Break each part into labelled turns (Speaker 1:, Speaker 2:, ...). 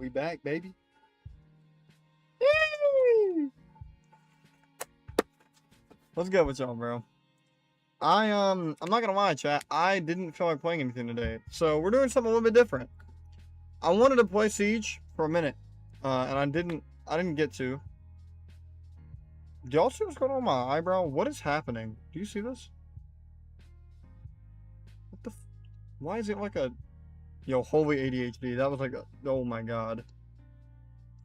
Speaker 1: We back, baby. Yay! What's good with y'all, bro? I'm not gonna lie, chat. I didn't feel like playing anything today, so we're doing something a little bit different. I wanted to play Siege for a minute, and I didn't get to. Do y'all see what's going on with my eyebrow? What is happening? Do you see this? What the? Why is it like a? Yo, holy ADHD. That was like a. Oh my god.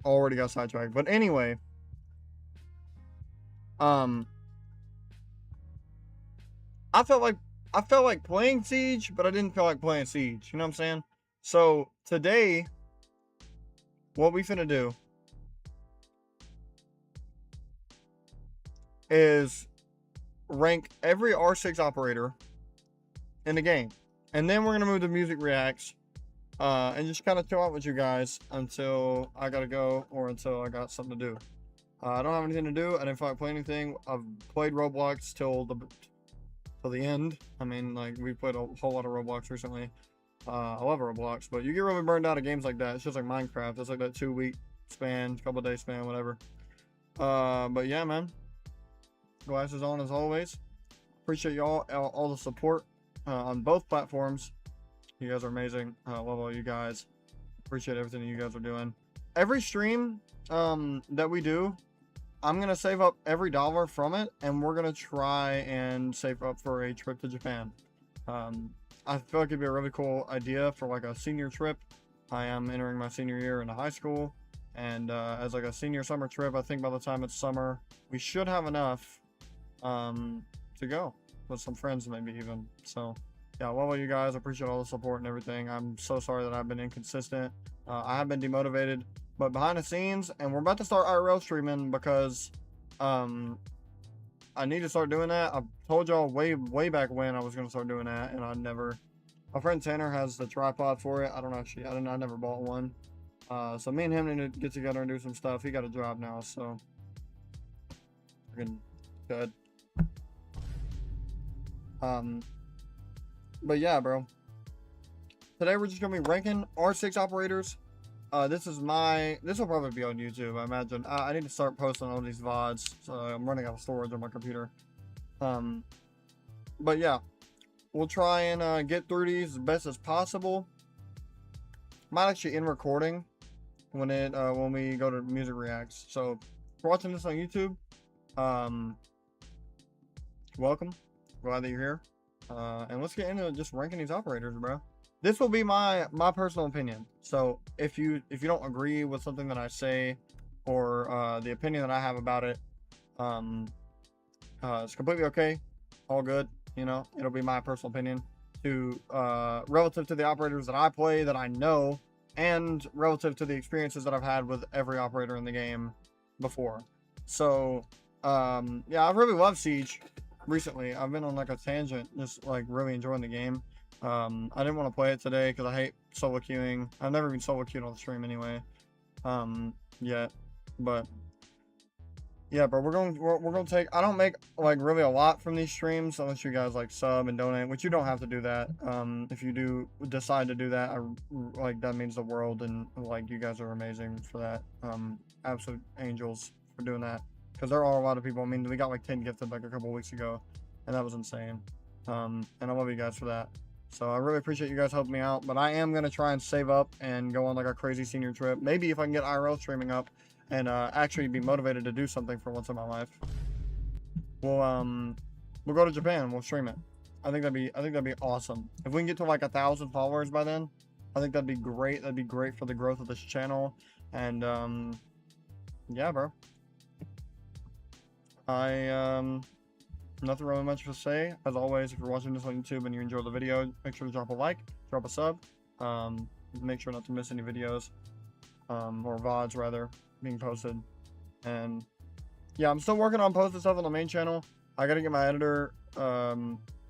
Speaker 1: Already got sidetracked. But anyway. I felt like playing Siege, but I didn't feel like playing Siege. You know what I'm saying? So today, what we finna do is rank every R6 operator in the game, and then we're gonna move to music reacts, and just kind of chill out with you guys until I gotta go or until I got something to do. I don't have anything to do. I didn't feel like playing anything. I've played Roblox till the end. I mean, like, we played a whole lot of Roblox recently. I love Roblox, but you get really burned out of games like that. It's just like Minecraft. It's like that 2-week span, couple day span, whatever. But yeah, man. Glasses on as always. Appreciate y'all all the support on both platforms. You guys are amazing. Love all you guys. Appreciate everything that you guys are doing. Every stream that we do, I'm gonna save up every dollar from it, and we're gonna try and save up for a trip to Japan. I feel like it'd be a really cool idea for like a senior trip. I am entering my senior year into high school, and as like a senior summer trip, I think by the time it's summer, we should have enough to go with some friends, maybe even. So yeah, I love all you guys. I appreciate all the support and everything. I'm so sorry that I've been inconsistent. I have been demotivated. But behind the scenes, and we're about to start IRL streaming because I need to start doing that. I told y'all way back when I was going to start doing that, and I never. My friend Tanner has the tripod for it. I never bought one. So me and him need to get together and do some stuff. He got a job now, so freaking good. But yeah, bro. Today we're just gonna be ranking R6 operators. This will probably be on YouTube, I imagine. I need to start posting all these VODs, so I'm running out of storage on my computer. But yeah, we'll try and get through these as best as possible. Might actually end recording when we go to music reacts. So if you're watching this on YouTube, welcome. Glad that you're here. And let's get into just ranking these operators, bro. This will be my personal opinion. So if you don't agree with something that I say or the opinion that I have about it, it's completely okay. All good. You know, it'll be my personal opinion to relative to the operators that I play, that I know, and relative to the experiences that I've had with every operator in the game before. So yeah, I've really loved Siege recently. I've been on like a tangent, just like really enjoying the game. I didn't want to play it today because I hate solo queuing. I've never been solo queued on the stream anyway, yet. But yeah, but we're gonna take. I don't make like really a lot from these streams unless you guys like sub and donate, which you don't have to do that. If you do decide to do that, like that means the world, and like you guys are amazing for that. Absolute angels for doing that, because there are a lot of people. I mean, we got like 10 gifted like a couple weeks ago, and that was insane. And I love you guys for that. So I really appreciate you guys helping me out, but I am going to try and save up and go on like a crazy senior trip. Maybe if I can get IRL streaming up and actually be motivated to do something for once in my life. We'll go to Japan. We'll stream it. I think that'd be awesome. If we can get to like 1,000 followers by then, I think that'd be great. That'd be great for the growth of this channel. And yeah, bro. Nothing really much to say. As always, if you're watching this on YouTube and you enjoy the video, make sure to drop a like, drop a sub. Make sure not to miss any videos, or VODs rather, being posted. And yeah, I'm still working on posting stuff on the main channel. I gotta get my editor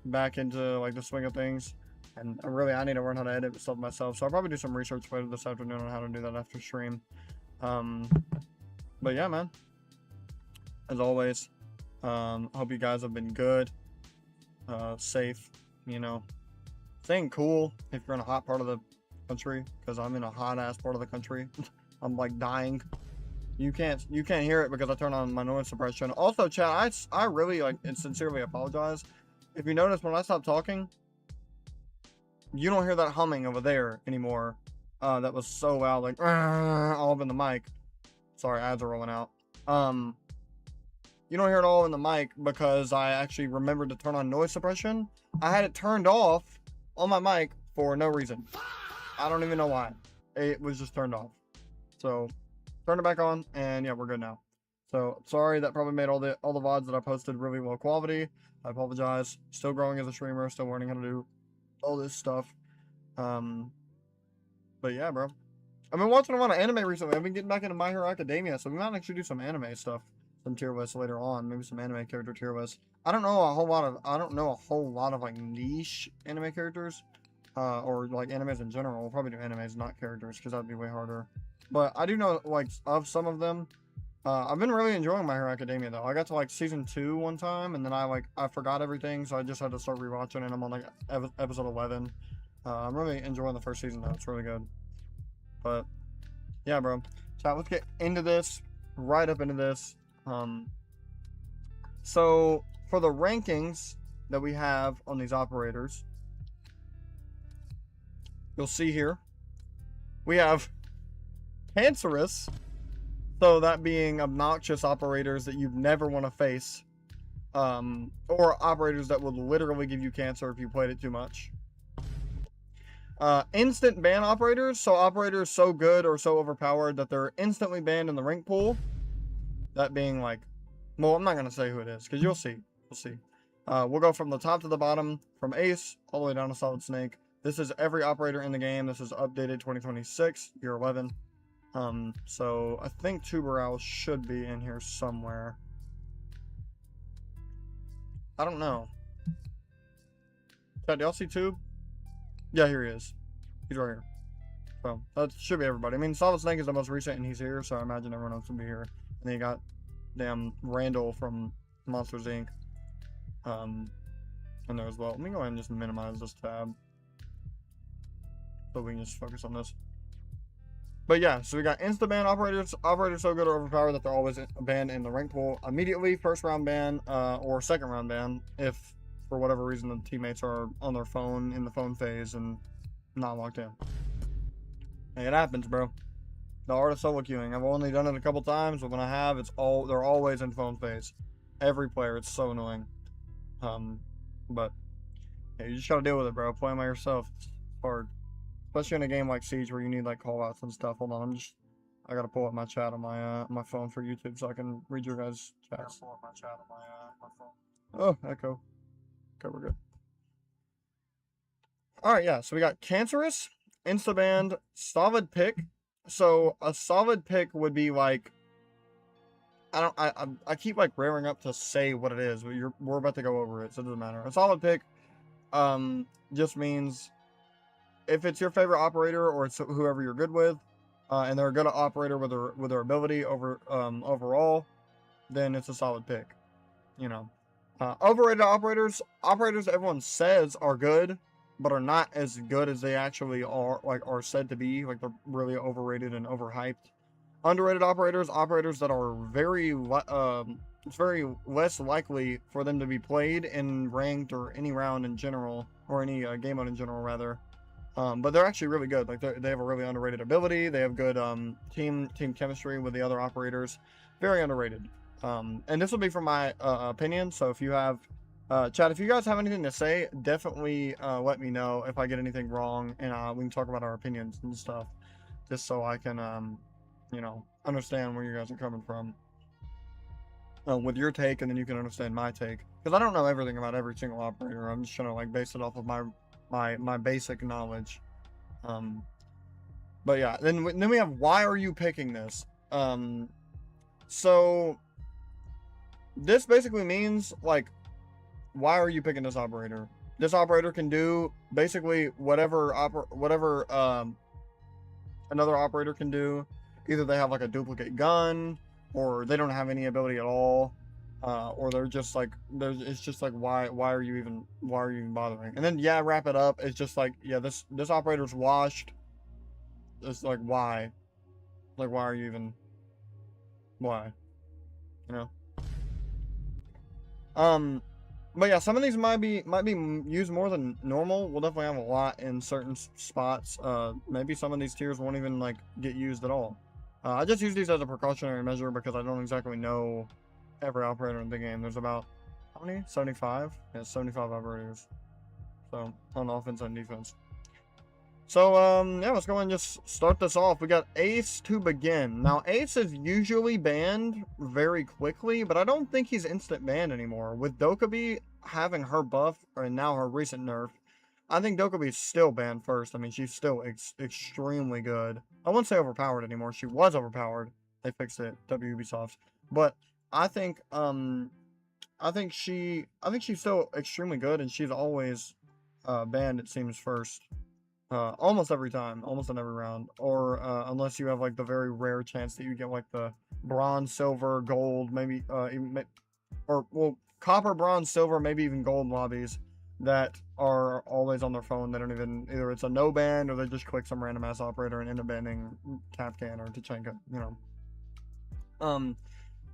Speaker 1: back into like the swing of things. And I need to learn how to edit stuff myself. So I'll probably do some research later this afternoon on how to do that after stream. But yeah, man. As always, hope you guys have been good, safe, you know, staying cool if you're in a hot part of the country, because I'm in a hot ass part of the country. I'm like dying. You can't hear it because I turn on my noise suppression. Also, chat, I really like and sincerely apologize. If you notice, when I stop talking, you don't hear that humming over there anymore. That was so loud, like all up in the mic. Sorry, ads are rolling out. You don't hear it all in the mic because I actually remembered to turn on noise suppression. I had it turned off on my mic for no reason. I don't even know why. It was just turned off. So turn it back on, and yeah, we're good now. So sorry, that probably made all the VODs that I posted really low quality. I apologize. Still growing as a streamer, still learning how to do all this stuff. But yeah, bro. I've been watching a lot of anime recently. I've been getting back into My Hero Academia, so we might actually do some anime stuff, some tier lists later on. Maybe some anime character tier lists. I don't know a whole lot of like niche anime characters, or like animes in general. We'll probably do animes, not characters, because that'd be way harder. But I do know like of some of them. I've been really enjoying My Hero Academia though. I got to like season 2 one time, and then I forgot everything, so I just had to start rewatching it. I'm on like episode 11. I'm really enjoying the first season though. It's really good. But yeah, bro. So let's get into this. Right up into this. So for the rankings that we have on these operators, you'll see here we have cancerous. So that being obnoxious operators that you'd never want to face, or operators that will literally give you cancer if you played it too much. Instant ban operators, so operators so good or so overpowered that they're instantly banned in the rank pool. That being like, well, I'm not going to say who it is, because you'll see. We'll see. We'll go from the top to the bottom, from Ace all the way down to Solid Snake. This is every operator in the game. This is updated 2026, year 11. So I think Tuberal should be in here somewhere. I don't know. Chat, do y'all see Tube? Yeah, here he is. He's right here. So that should be everybody. I mean, Solid Snake is the most recent, and he's here, so I imagine everyone else will be here. And then you got damn Randall from Monsters Inc. in there as well. Let me go ahead and just minimize this tab, so we can just focus on this. But yeah, so we got insta ban operators. Operators so good or overpowered that they're always banned in the rank pool immediately. First round ban, or second round ban if for whatever reason the teammates are on their phone in the phone phase and not locked in. Hey, it happens, bro. The art of solo queuing. I've only done it a couple times, but when I have, they're always in phone phase. Every player, it's so annoying. But yeah, you just gotta deal with it, bro. Playing by yourself, it's hard. Especially in a game like Siege where you need like callouts and stuff. Hold on, I gotta pull up my chat on my phone for YouTube so I can read your guys' chats. Pull up my chat on my phone. Oh, echo. Okay, we're good. All right, yeah. So we got cancerous, instaband, solid pick. So a solid pick would be like, I keep like raring up to say what it is, but we're about to go over it, so it doesn't matter. A solid pick, just means if it's your favorite operator or it's whoever you're good with, and they're a good operator with their ability overall, then it's a solid pick. You know, overrated operators everyone says are good, but are not as good as they actually are said to be. Like they're really overrated and overhyped. Underrated operators that are it's very less likely for them to be played in ranked or any round in general, or any game mode in general rather. But they're actually really good. Like they have a really underrated ability. They have good team chemistry with the other operators. Very underrated. And this will be from my opinion. So if you have chat, if you guys have anything to say, definitely let me know if I get anything wrong, and we can talk about our opinions and stuff, just so I can you know, understand where you guys are coming from with your take, and then you can understand my take, because I don't know everything about every single operator. I'm just trying to like base it off of my basic knowledge. But yeah, then we have, why are you picking this? So this basically means like, why are you picking this operator? This operator can do basically whatever another operator can do. Either they have like a duplicate gun, or they don't have any ability at all, or they're just like, it's just like, why are you even bothering? And then yeah, wrap it up. It's just like, yeah, this operator's washed. It's like, why? Like, why are you even? Why? You know. But yeah, some of these might be used more than normal. We'll definitely have a lot in certain spots. Maybe some of these tiers won't even like get used at all. I just use these as a precautionary measure because I don't exactly know every operator in the game. There's about how many? 75? Yeah, 75 operators. So on offense and defense. So, yeah, let's go and just start this off. We got Ace to begin. Now, Ace is usually banned very quickly, but I don't think he's instant banned anymore. With Dokkaebi having her buff, and now her recent nerf, I think Dokkaebi is still banned first. I mean, she's still extremely good. I wouldn't say overpowered anymore. She was overpowered. They fixed it, Ubisoft. But I think, I think she's still extremely good, and she's always, banned, it seems, first. Almost every time, almost in every round, or unless you have like the very rare chance that you get like the bronze, silver, gold, maybe or well, copper, bronze, silver, maybe even gold lobbies that are always on their phone. They don't even, either it's a no ban or they just click some random ass operator and end up banning Kapkan or Tachenka, you know.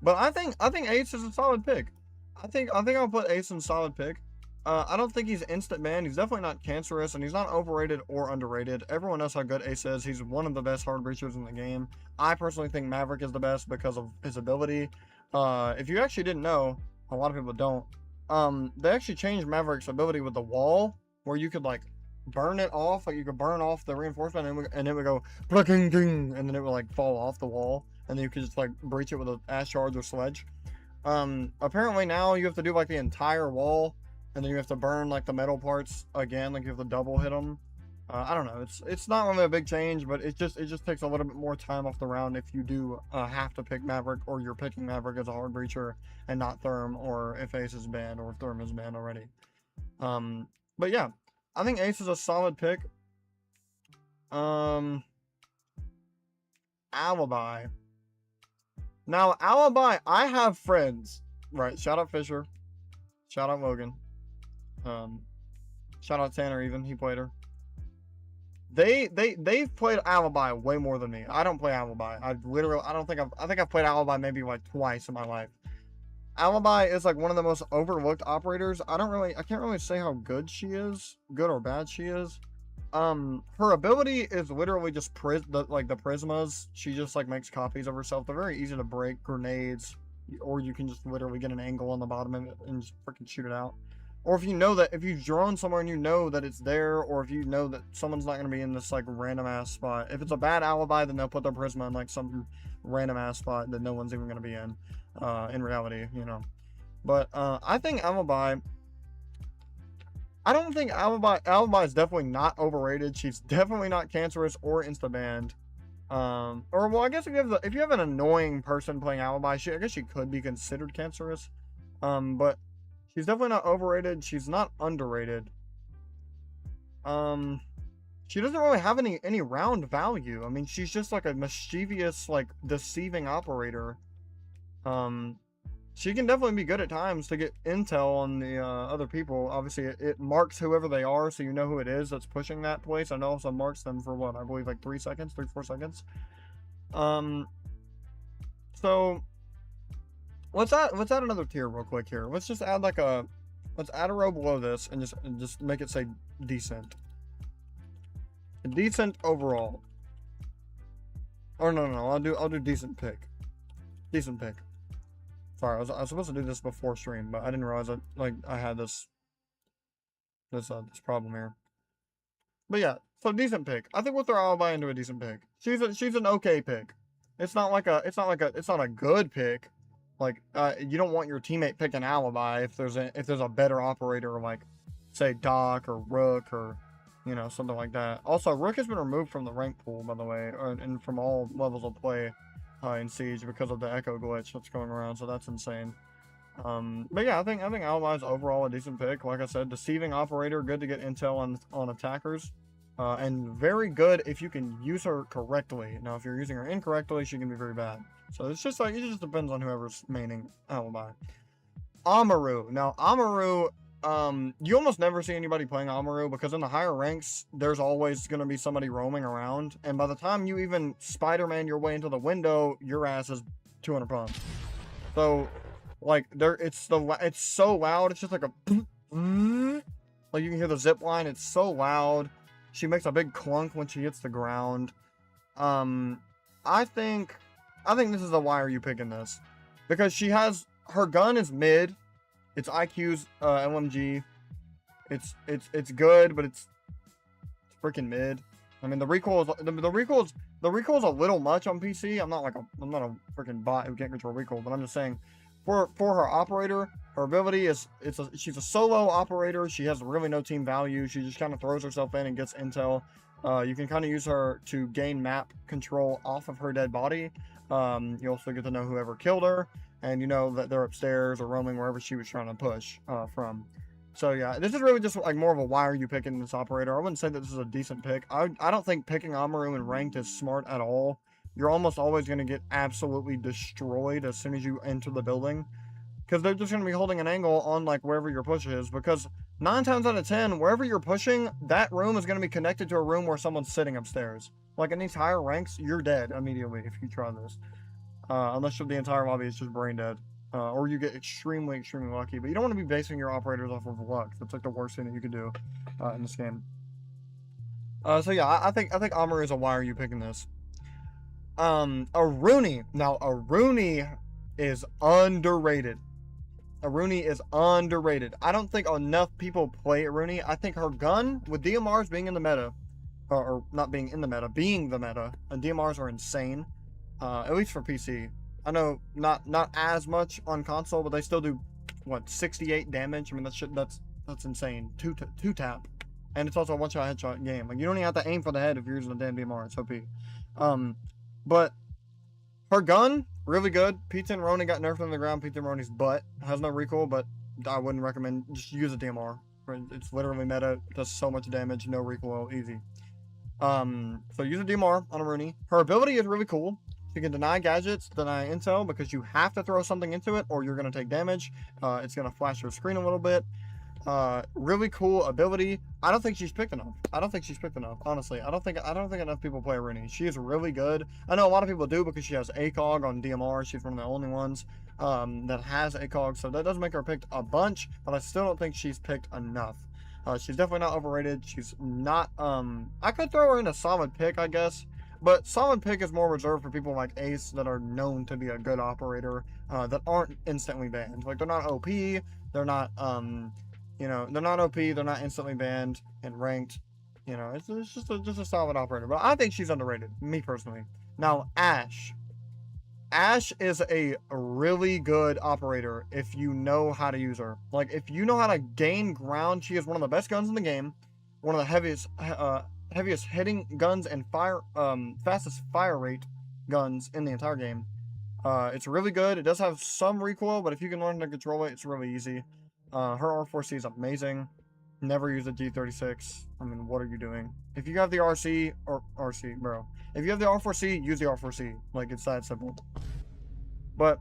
Speaker 1: But I think Ace is a solid pick. I think I'll put Ace in solid pick. I don't think he's instant banned. He's definitely not cancerous, and he's not overrated or underrated. Everyone knows how good Ace is. He's one of the best hard breachers in the game. I personally think Maverick is the best because of his ability. If you actually didn't know, a lot of people don't. They actually changed Maverick's ability with the wall, where you could like burn it off. Like you could burn off the reinforcement, and it would go plucking ding, and then it would like fall off the wall, and then you could just like breach it with an ash charge or sledge. Apparently now you have to do like the entire wall. And then you have to burn like the metal parts again, like you have to double hit them. I don't know. It's not really a big change, but it just takes a little bit more time off the round if you do have to pick Maverick, or you're picking Maverick as a hard breacher and not Therm, or if Ace is banned or if Therm is banned already. But yeah, I think Ace is a solid pick. Alibi. Now Alibi, I have friends. Right. Shout out Fisher. Shout out Logan. Shout out Tanner, even he played her. They've played Alibi way more than me. I don't play Alibi. I think I've played Alibi maybe like twice in my life. Alibi is like one of the most overlooked operators. I can't really say how good she is, good or bad she is. Her ability is literally just the prismas. She just like makes copies of herself. They're very easy to break. Grenades, or you can just literally get an angle on the bottom of it and just freaking shoot it out. Or if you know that, if you've drawn somewhere and you know that it's there, or if you know that someone's not going to be in this like random ass spot. If it's a bad alibi, then they'll put their prisma in like some random ass spot that no one's even going to be in reality, you know. But I think Alibi, I don't think Alibi is definitely not overrated. She's definitely not cancerous or insta banned. Or well, I guess if you have an annoying person playing Alibi, I guess she could be considered cancerous. But she's definitely not overrated. She's not underrated. She doesn't really have any round value. I mean, she's just like a mischievous, like deceiving operator. She can definitely be good at times to get intel on the other people. Obviously, it marks whoever they are, so you know who it is that's pushing that place, and it also marks them for what, I believe like 3 seconds, 3-4 seconds. So let's add another tier real quick here. Let's just add like let's add a row below this and just make it say decent. Decent overall. Or no, I'll do decent pick. Decent pick. Sorry, I was supposed to do this before stream, but I didn't realize that like I had this problem here. But yeah, so decent pick. I think we'll throw Alibi into a decent pick. She's an okay pick. It's not a good pick. Like you don't want your teammate picking Alibi if there's a better operator like say Doc or Rook or you know something like that. Also, Rook has been removed from the rank pool, by the way, and from all levels of play in Siege because of the echo glitch that's going around. So that's insane. But yeah, I think Alibi is overall a decent pick. Like I said, deceiving operator, good to get intel on attackers. And very good if you can use her correctly. Now, if you're using her incorrectly, she can be very bad. So it's just like, it just depends on whoever's maining Alibi. Amaru. Now, Amaru you almost never see anybody playing Amaru because in the higher ranks, there's always going to be somebody roaming around. And by the time you even Spider-Man your way into the window, your ass is 200 pounds. So, like, it's so loud. It's just like a, like you can hear the zip line. It's so loud. She makes a big clunk when she hits the ground. I think this is a why are you picking this? Because her gun is mid. It's IQ's LMG. It's good, but it's freaking mid. I mean, the recoil is a little much on PC. I'm not a freaking bot who can't control recoil, but I'm just saying, for her operator, her ability is she's a solo operator. She has really no team value. She just kind of throws herself in and gets intel. You can kind of use her to gain map control off of her dead body. You also get to know whoever killed her, and you know that they're upstairs or roaming wherever she was trying to push from. So yeah, this is really just like more of a why are you picking this operator. I wouldn't say that this is a decent pick. I don't think picking Amaru in ranked is smart at all. You're almost always going to get absolutely destroyed as soon as you enter the building, because they're just going to be holding an angle on like wherever your push is, because 9 times out of 10, wherever you're pushing, that room is going to be connected to a room where someone's sitting upstairs. Like in these higher ranks, you're dead immediately if you try this. Unless the entire lobby is just brain dead. Or you get extremely, extremely lucky. But you don't want to be basing your operators off of luck. That's like the worst thing that you could do in this game. So yeah, I think Amaru is a why are you picking this? Aruni. Now, Aruni is underrated. Aruni is underrated. I don't think enough people play Aruni. I think her gun, with DMRs being in the meta, or not being in the meta, being the meta, and DMRs are insane, at least for PC. I know not as much on console, but they still do, what, 68 damage? I mean, that's insane. Two tap. And it's also a one-shot headshot game. Like, you don't even have to aim for the head if you're using a damn DMR. It's OP. But her gun, really good. P10 Ronin got nerfed on the ground. P10 Ronin's butt. Has no recoil, but I wouldn't recommend. Just use a DMR. It's literally meta. Does so much damage. No recoil. Easy. So use a DMR on Aruni. Her ability is really cool. You can deny gadgets, deny intel, because you have to throw something into it or you're going to take damage. It's going to flash your screen a little bit. Really cool ability. I don't think she's picked enough. Honestly. I don't think enough people play Aruni. She is really good. I know a lot of people do because she has ACOG on DMR. She's one of the only ones that has ACOG, so that does make her picked a bunch, but I still don't think she's picked enough. She's definitely not overrated. She's not, I could throw her in a solid pick, I guess. But solid pick is more reserved for people like Ace that are known to be a good operator, that aren't instantly banned. Like, they're not OP, they're not, they're not OP, they're not instantly banned and ranked. It's just a solid operator. But I think she's underrated, me personally. Now, Ashe. Ashe is a really good operator if you know how to use her. Like, if you know how to gain ground, she is one of the best guns in the game, one of the heaviest hitting guns and fastest fire rate guns in the entire game. It's really good. It does have some recoil, but if you can learn to control it, it's really easy. Her R4C is amazing. Never use a G36. I mean, what are you doing? If you have the RC, bro. If you have the R4C, use the R4C. Like, it's that simple. But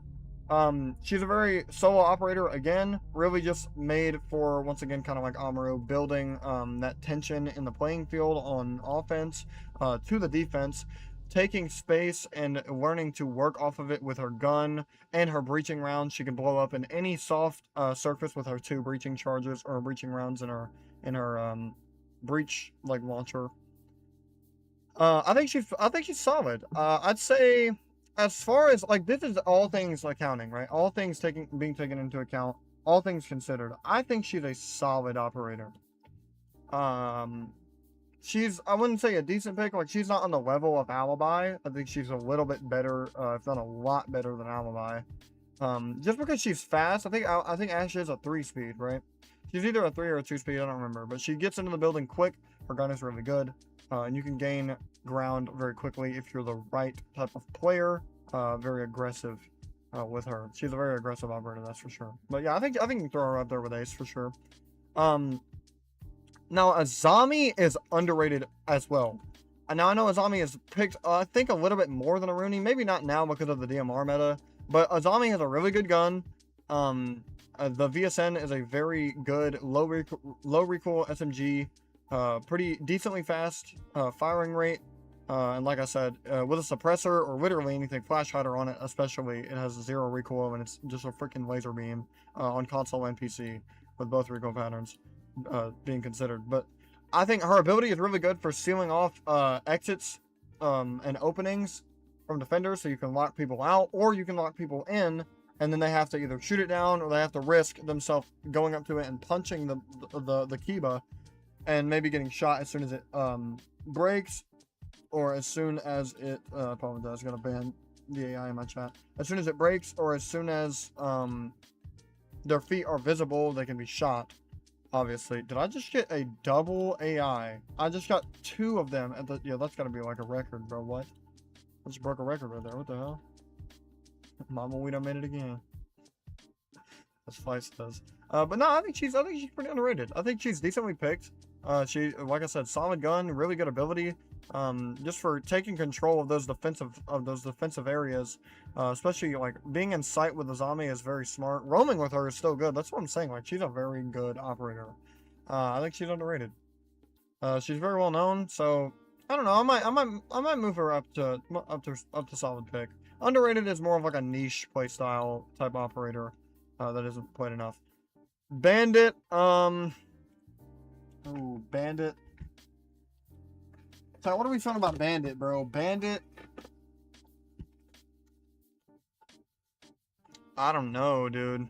Speaker 1: she's a very solo operator, again, really just made for, once again, kind of like Amaru, building that tension in the playing field on offense to the defense, taking space and learning to work off of it with her gun and her breaching rounds. She can blow up in any soft surface with her 2 breaching charges or breaching rounds in her breach like launcher. I think she's solid. I'd say, as far as, like, this is all things accounting, right? All things being taken into account, all things considered. I think she's a solid operator. She's, I wouldn't say a decent pick. Like, she's not on the level of Alibi. I think she's a little bit better, if not a lot better than Alibi. Just because she's fast. I think Ashe is a 3-speed, right? She's either a 3 or a 2-speed. I don't remember. But she gets into the building quick. Her gun is really good. And you can gain ground very quickly if you're the right type of player. Very aggressive with her. She's a very aggressive operator, that's for sure. But yeah, I think you can throw her up there with Ace for sure. Now, Azami is underrated as well. And now I know Azami is picked, I think, a little bit more than Aruni. Maybe not now because of the DMR meta. But Azami has a really good gun. The VSN is a very good low recoil SMG, pretty decently fast firing rate, and like I said, with a suppressor or literally anything flash hider on it, especially, it has 0 recoil and it's just a freaking laser beam on console and PC with both recoil patterns being considered. But I think her ability is really good for sealing off exits and openings from defenders, so you can lock people out or you can lock people in, and then they have to either shoot it down or they have to risk themselves going up to it and punching the Kiba and maybe getting shot as soon as it breaks, or as soon as it apologize, gonna ban the AI in my chat. As soon as it breaks, or as soon as their feet are visible, they can be shot. Obviously, did I just get a double AI? I just got 2 of them at the, yeah, that's gotta be like a record, bro. What? I just broke a record right there. What the hell? Mama, we done made it again. That's Feist does. But no, I think she's pretty underrated. I think she's decently picked. She, like I said, solid gun, really good ability. Just for taking control of those defensive areas, especially like being in sight with the zombie is very smart. Roaming with her is still good. That's what I'm saying. Like, she's a very good operator. I think she's underrated. She's very well known, so I don't know. I might move her up to solid pick. Underrated is more of like a niche playstyle type operator that isn't played enough. Bandit, ooh, Bandit. So what are we talking about Bandit, bro? Bandit. I don't know, dude.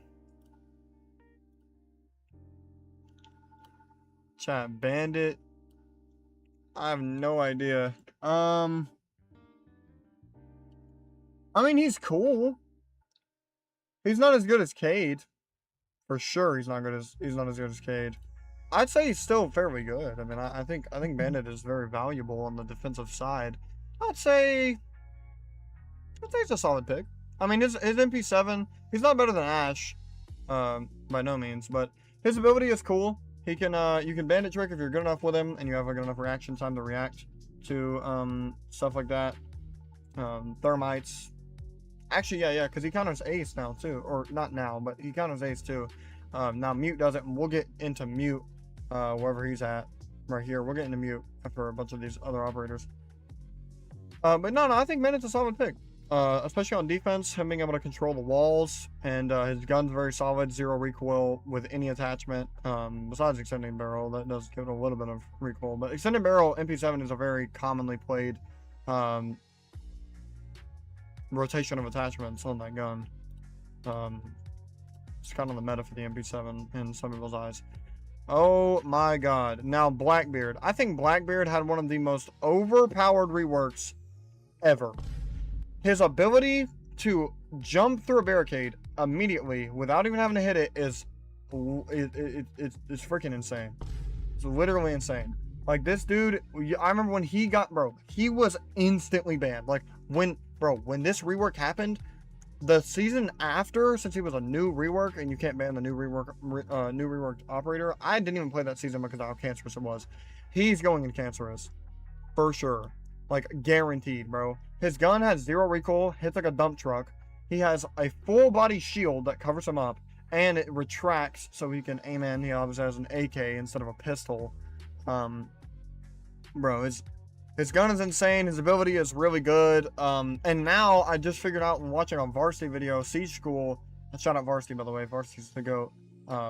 Speaker 1: Chat, Bandit. I have no idea. I mean, he's cool. He's not as good as Cade. For sure, he's not as good as Cade. I'd say he's still fairly good. I mean, I think Bandit is very valuable on the defensive side. I'd say it's a solid pick. I mean, his MP7, he's not better than Ash, by no means, but his ability is cool. He can you can bandit trick if you're good enough with him and you have a good enough reaction time to react to stuff like that. Thermites. Actually, yeah, because he counters Ace now too, or not now, but he counters Ace too. Now Mute does it, and we'll get into Mute wherever he's at right here. We'll get into Mute after a bunch of these other operators. But no, I think Bandit's a solid pick, especially on defense. Him being able to control the walls, and his gun's very solid, 0 recoil with any attachment. Besides extending barrel, that does give it a little bit of recoil. But extended barrel MP7 is a very commonly played rotation of attachments on that gun. It's kind of the meta for the MP7 in some people's eyes. Oh my god. Now Blackbeard. I think Blackbeard had one of the most overpowered reworks ever. His ability to jump through a barricade immediately without even having to hit it is it's freaking insane. It's literally insane. Like, this dude, I remember when he got, bro, he was instantly banned. Like, when this rework happened, the season after, since he was a new rework and you can't ban the new reworked operator, I didn't even play that season because of how cancerous it was. He's going in cancerous for sure, like guaranteed, bro. His gun has 0 recoil, hits like a dump truck. He has a full body shield that covers him up, and it retracts so he can aim in. He obviously has an AK instead of a pistol. Bro, his gun is insane. His ability is really good. And now I just figured out when watching a Varsity video, Siege School. Shout out Varsity, by the way. Varsity's the GOAT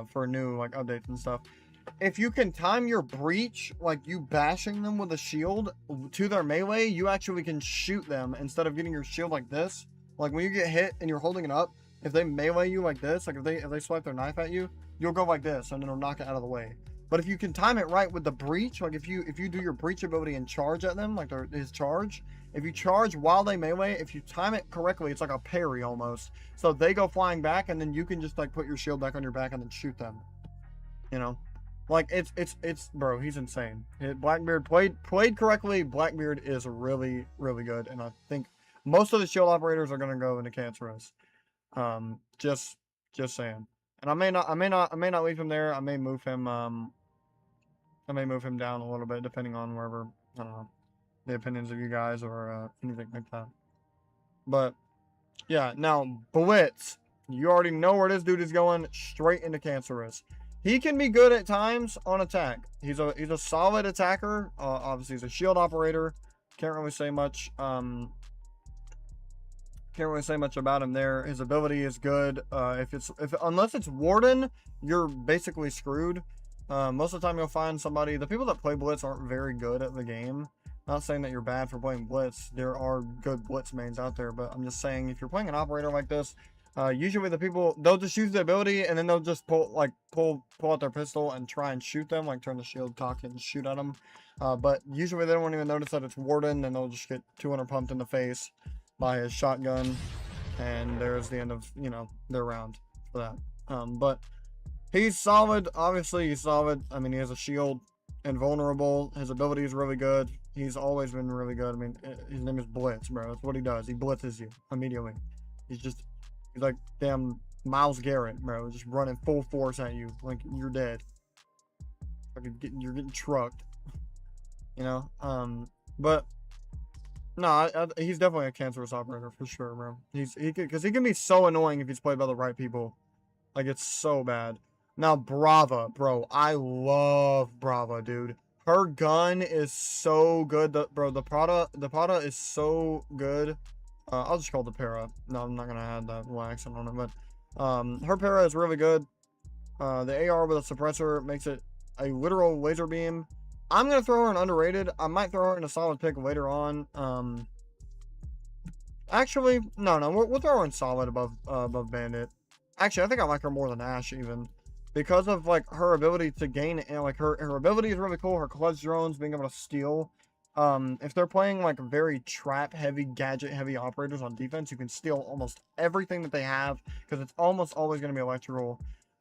Speaker 1: for new like updates and stuff. If you can time your breach, like you bashing them with a shield to their melee, you actually can shoot them instead of getting your shield like this. Like when you get hit and you're holding it up, if they melee you like this, like if they swipe their knife at you, you'll go like this and it'll knock it out of the way. But if you can time it right with the breach, like if you do your breach ability and charge at them, like his charge, if you charge while they melee, if you time it correctly, it's like a parry almost. So they go flying back, and then you can just like put your shield back on your back and then shoot them. You know, like it's bro, he's insane. Blackbeard played correctly. Blackbeard is really good, and I think most of the shield operators are gonna go into cancerous. Just saying. And I may not leave him there. I may move him. I may move him down a little bit, depending on wherever, I don't know, the opinions of you guys or anything like that. But yeah, now Blitz. You already know where this dude is going, straight into Cancerous. He can be good at times on attack. He's a solid attacker. Obviously, he's a shield operator. Can't really say much. Can't really say much about him there. His ability is good. Unless it's Warden, you're basically screwed. Most of the time you'll find somebody. The people that play Blitz aren't very good at the game. Not saying that you're bad for playing Blitz. There are good Blitz mains out there, but I'm just saying if you're playing an operator like this, usually the people, they'll just use the ability and then they'll just pull out their pistol and try and shoot them, like turn the shield, cock it, and shoot at them. But usually they don't even notice that it's Warden, and they'll just get 200 pumped in the face by his shotgun, and there's the end of, you know, their round for that. But he's solid. Obviously, he's solid. I mean, he has a shield, invulnerable. His ability is really good. He's always been really good. I mean, his name is Blitz, bro. That's what he does. He blitzes you immediately. He's like damn Myles Garrett, bro. Just running full force at you like you're dead. You're getting trucked, you know. But no, he's definitely a Cancerous operator for sure, bro. Because he can be so annoying if he's played by the right people. Like, it's so bad. Now, Brava, bro. I love Brava, dude. Her gun is so good. The Prada is so good. I'll just call it the Para. No, I'm not gonna add that little accent on it, but her Para is really good. The AR with a suppressor makes it a literal laser beam. I'm gonna throw her in underrated. I might throw her in a solid pick later on. Actually, no, we'll throw her in solid above Bandit. Actually, I think I like her more than Ashe even, because of like her ability to gain, and like her ability is really cool. Her clutch drones, being able to steal. If they're playing like very trap heavy, gadget heavy operators on defense, you can steal almost everything that they have, because it's almost always going to be electrical.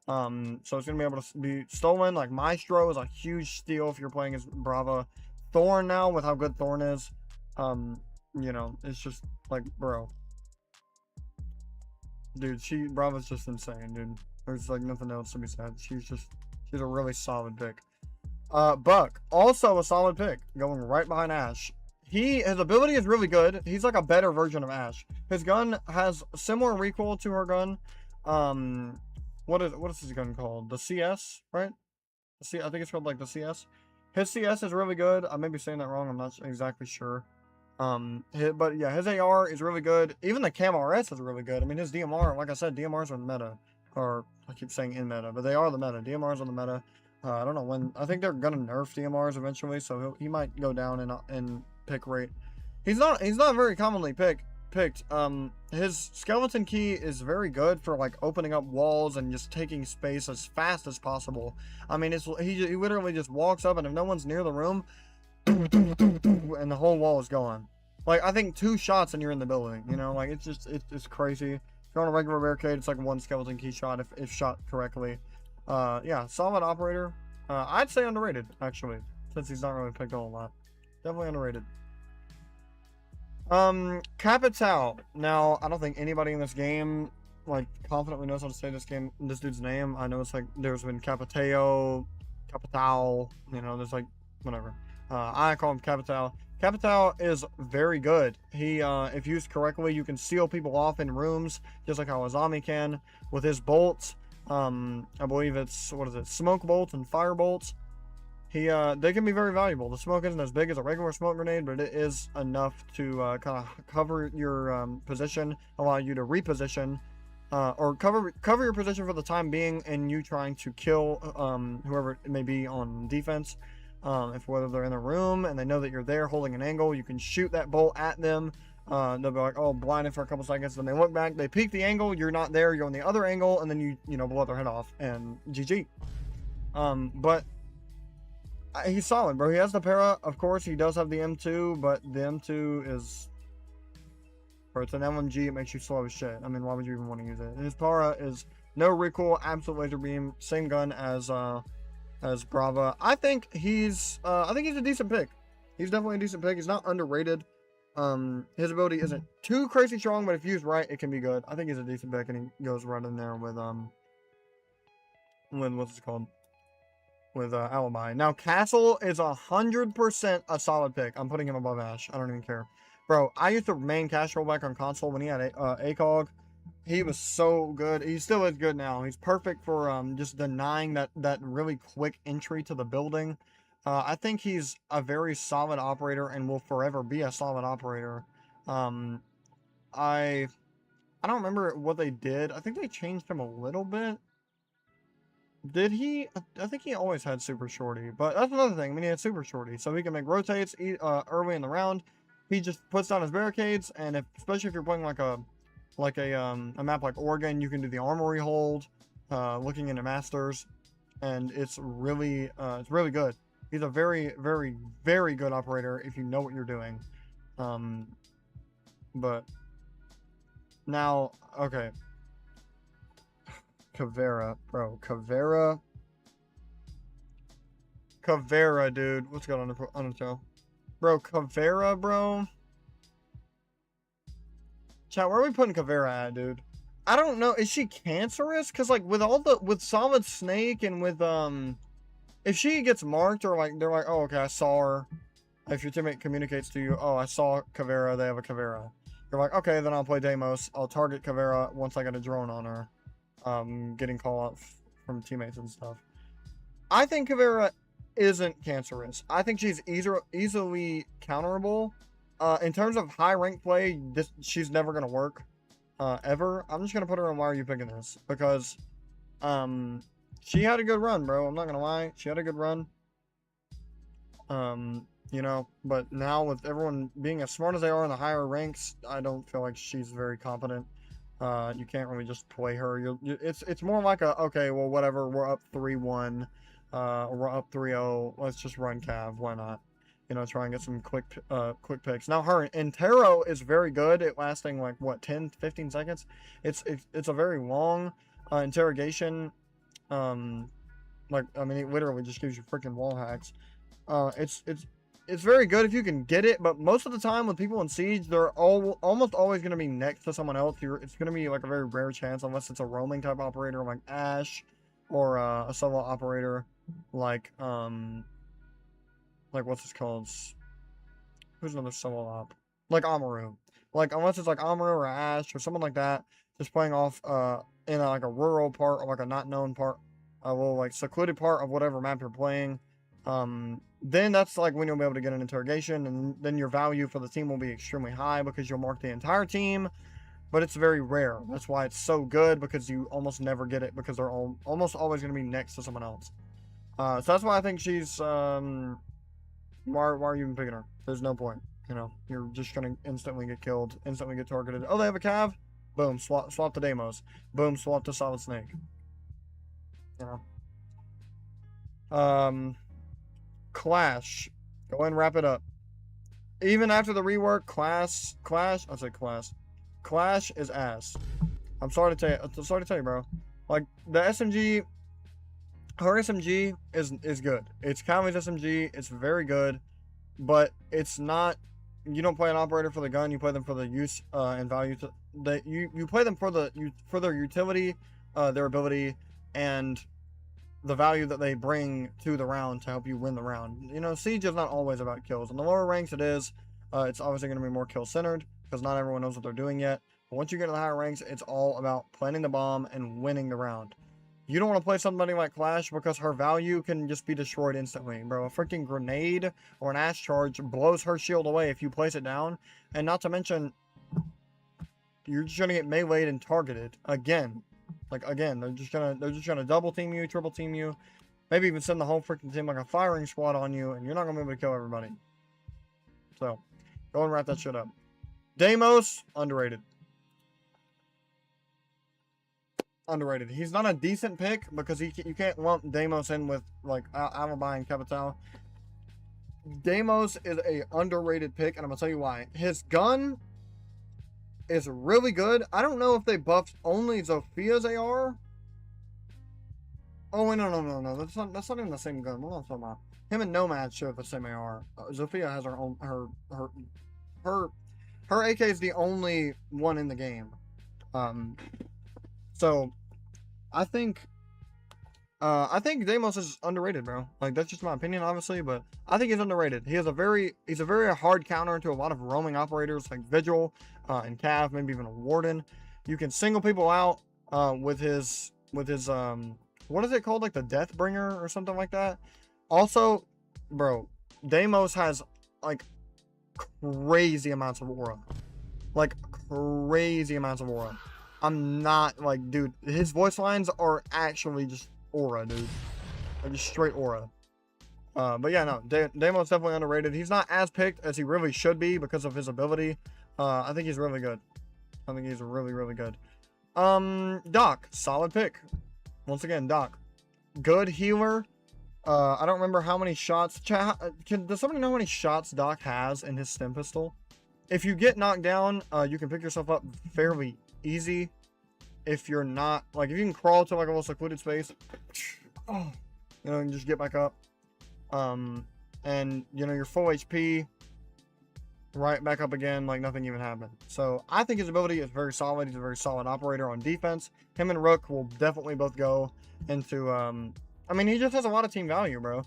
Speaker 1: So it's going to be able to be stolen. Like Maestro is a huge steal if you're playing as Brava. Thorn now, with how good Thorn is, you know, it's just like, bro, dude, Brava's just insane, dude. There's like nothing else to be said. She's a really solid pick. Buck, also a solid pick, going right behind Ashe. His ability is really good. He's like a better version of Ashe. His gun has similar recoil to her gun. What is his gun called? The CS, right? I think it's called like the CS. His CS is really good. I may be saying that wrong. I'm not exactly sure. But yeah, his AR is really good. Even the Cam RS is really good. I mean, his DMR, like I said, DMRs are meta. Or I keep saying in meta, but they are the meta. DMRs are the meta. I don't know when. I think they're gonna nerf DMRs eventually, so he might go down in pick rate. He's not very commonly picked. His skeleton key is very good for like opening up walls and just taking space as fast as possible. I mean, he literally just walks up, and if no one's near the room, and the whole wall is gone. Like, I think 2 shots and you're in the building. You know, like it's crazy. If you're on a regular barricade, it's like 1 skeleton key shot if shot correctly. Yeah, solid operator. I'd say underrated, actually, since he's not really picked on a lot. Definitely underrated. Capitao. Now, I don't think anybody in this game like confidently knows how to say this dude's name. I know it's like there's been Capitao, you know, there's like whatever. I call him Capitao. Capitao is very good. He, if used correctly, you can seal people off in rooms, just like how Azami can with his bolts. I believe it's, smoke bolts and fire bolts. They can be very valuable. The smoke isn't as big as a regular smoke grenade, but it is enough to kind of cover your position, allow you to reposition, or cover your position for the time being, and you trying to kill whoever it may be on defense. Whether they're in a room and they know that you're there holding an angle, you can shoot that bolt at them. They'll be like, oh, blinded for a couple seconds. Then they look back, they peek the angle, you're not there, you're on the other angle, and then you know, blow their head off, and GG. But he's solid, bro. He has the para. Of course, he does have the M2, but the M2 is, or it's an LMG. It makes you slow as shit. I mean, why would you even want to use it? His para is no recoil, absolute laser beam, same gun as Brava. I think he's a decent pick. He's definitely a decent pick. He's not underrated. His ability isn't too crazy strong, but if used right, it can be good. I think he's a decent pick, and he goes right in there with what's it called? With Alibi. Now, Castle is 100% a solid pick. I'm putting him above Ashe. I don't even care. Bro, I used to main Cash rollback on console when he had ACOG. he was so good. He still is good now. He's perfect for just denying that really quick entry to the building. I think he's a very solid operator and will forever be a solid operator. Um, I I don't remember what they did. I think they changed him a little bit. Did he? I think he always had Super Shorty, but that's another thing. I mean, he had Super Shorty, so he can make rotates early in the round. He just puts down his barricades, and especially if you're playing like a map like Oregon, you can do the armory hold, looking into masters, and it's really good. He's a very, very, very good operator if you know what you're doing. But now, okay. Caveira, bro. Caveira, dude. What's going on the show? Bro, Caveira, bro. Chat, where are we putting Caveira at, dude? I don't know. Is she cancerous? Cause like with Solid Snake and with if she gets marked or like they're like, oh okay, I saw her. If your teammate communicates to you, oh I saw Caveira, they have a Caveira. You're like, okay, then I'll play Deimos. I'll target Caveira once I get a drone on her. Getting call out from teammates and stuff. I think Caveira isn't cancerous. I think she's easily counterable. In terms of high rank play, she's never gonna work. Ever. I'm just gonna put her on why are you picking this? Because she had a good run, bro. I'm not gonna lie. She had a good run. You know, but now with everyone being as smart as they are in the higher ranks, I don't feel like she's very competent. You can't really just play her. It's more like a, okay, well, whatever, we're up 3-1, we're up 3-0, let's just run Cav, why not? You know, try and get some quick picks. Now, her Intero is very good at lasting, like, what, 10, 15 seconds? It's a very long interrogation. Like, I mean, it literally just gives you freaking wall hacks. It's very good if you can get it, but most of the time with people in Siege, they're almost always going to be next to someone else. It's going to be like a very rare chance, unless it's a roaming type operator like Ash, or a solo operator like what's this called? Who's another solo op? Like Amaru. Like unless it's like Amaru or Ash or someone like that, just playing off in like a rural part or like a not known part, a little like secluded part of whatever map you're playing. Then that's like when you'll be able to get an interrogation, and then your value for the team will be extremely high because you'll mark the entire team, but it's very rare. That's why it's so good, because you almost never get it because they're almost always going to be next to someone else. So that's why I think she's, why are you even picking her? There's no point, you know, you're just going to instantly get killed, instantly get targeted. Oh, they have a Cav? Boom, swap to Deimos. Boom, swap to Solid Snake. You know? Clash. Go ahead and wrap it up. Even after the rework, Clash is ass. I'm sorry to tell you, bro. Like the SMG, her SMG is good. It's Kami's SMG. It's very good, but it's not. You don't play an operator for the gun. You play them for the use and value. You play them for their utility, their ability, and the value that they bring to the round to help you win the round. You know, Siege is not always about kills. In the lower ranks, it is. It's obviously going to be more kill-centered because not everyone knows what they're doing yet. But once you get to the higher ranks, it's all about planting the bomb and winning the round. You don't want to play somebody like Clash because her value can just be destroyed instantly, bro. A freaking grenade or an Ash charge blows her shield away if you place it down. And not to mention, you're just going to get meleeed and targeted again. Like again, they're just gonna double team you, triple team you, maybe even send the whole freaking team like a firing squad on you, and you're not gonna be able to kill everybody. So, go and wrap that shit up. Deimos, underrated. Underrated. He's not a decent pick because you can't lump Deimos in with like Alibi and Capital. Deimos is a underrated pick, and I'm gonna tell you why. His gun is really good. I don't know if they buffed only Zophia's AR. Oh wait, no. That's not even the same gun. What am I talking about? Him and Nomad share the same AR. Zofia has her own her AK is the only one in the game. So I think Deimos is underrated, bro. Like that's just my opinion, obviously, but I think he's underrated. He's a very hard counter to a lot of roaming operators like Vigil and Cav, maybe even a Warden. You can single people out with his what is it called, like the Deathbringer or something like that. Also, bro, Deimos has like crazy amounts of aura, like crazy amounts of aura. I'm not like, dude, his voice lines are actually just aura, dude, like just straight aura. But yeah, no, Deimos definitely underrated. He's not as picked as he really should be because of his ability. I think he's really good. I think he's really, really good. Doc, solid pick. Once again, Doc, good healer. I don't remember how many shots. Does somebody know how many shots Doc has in his stim pistol? If you get knocked down, you can pick yourself up fairly easy. If you're not, like, if you can crawl to like a little secluded space, you know, and just get back up. And you know, you're full HP, right back up again like nothing even happened. So I think his ability is very solid. He's a very solid operator on defense. Him and Rook will definitely both go into I mean, he just has a lot of team value, bro.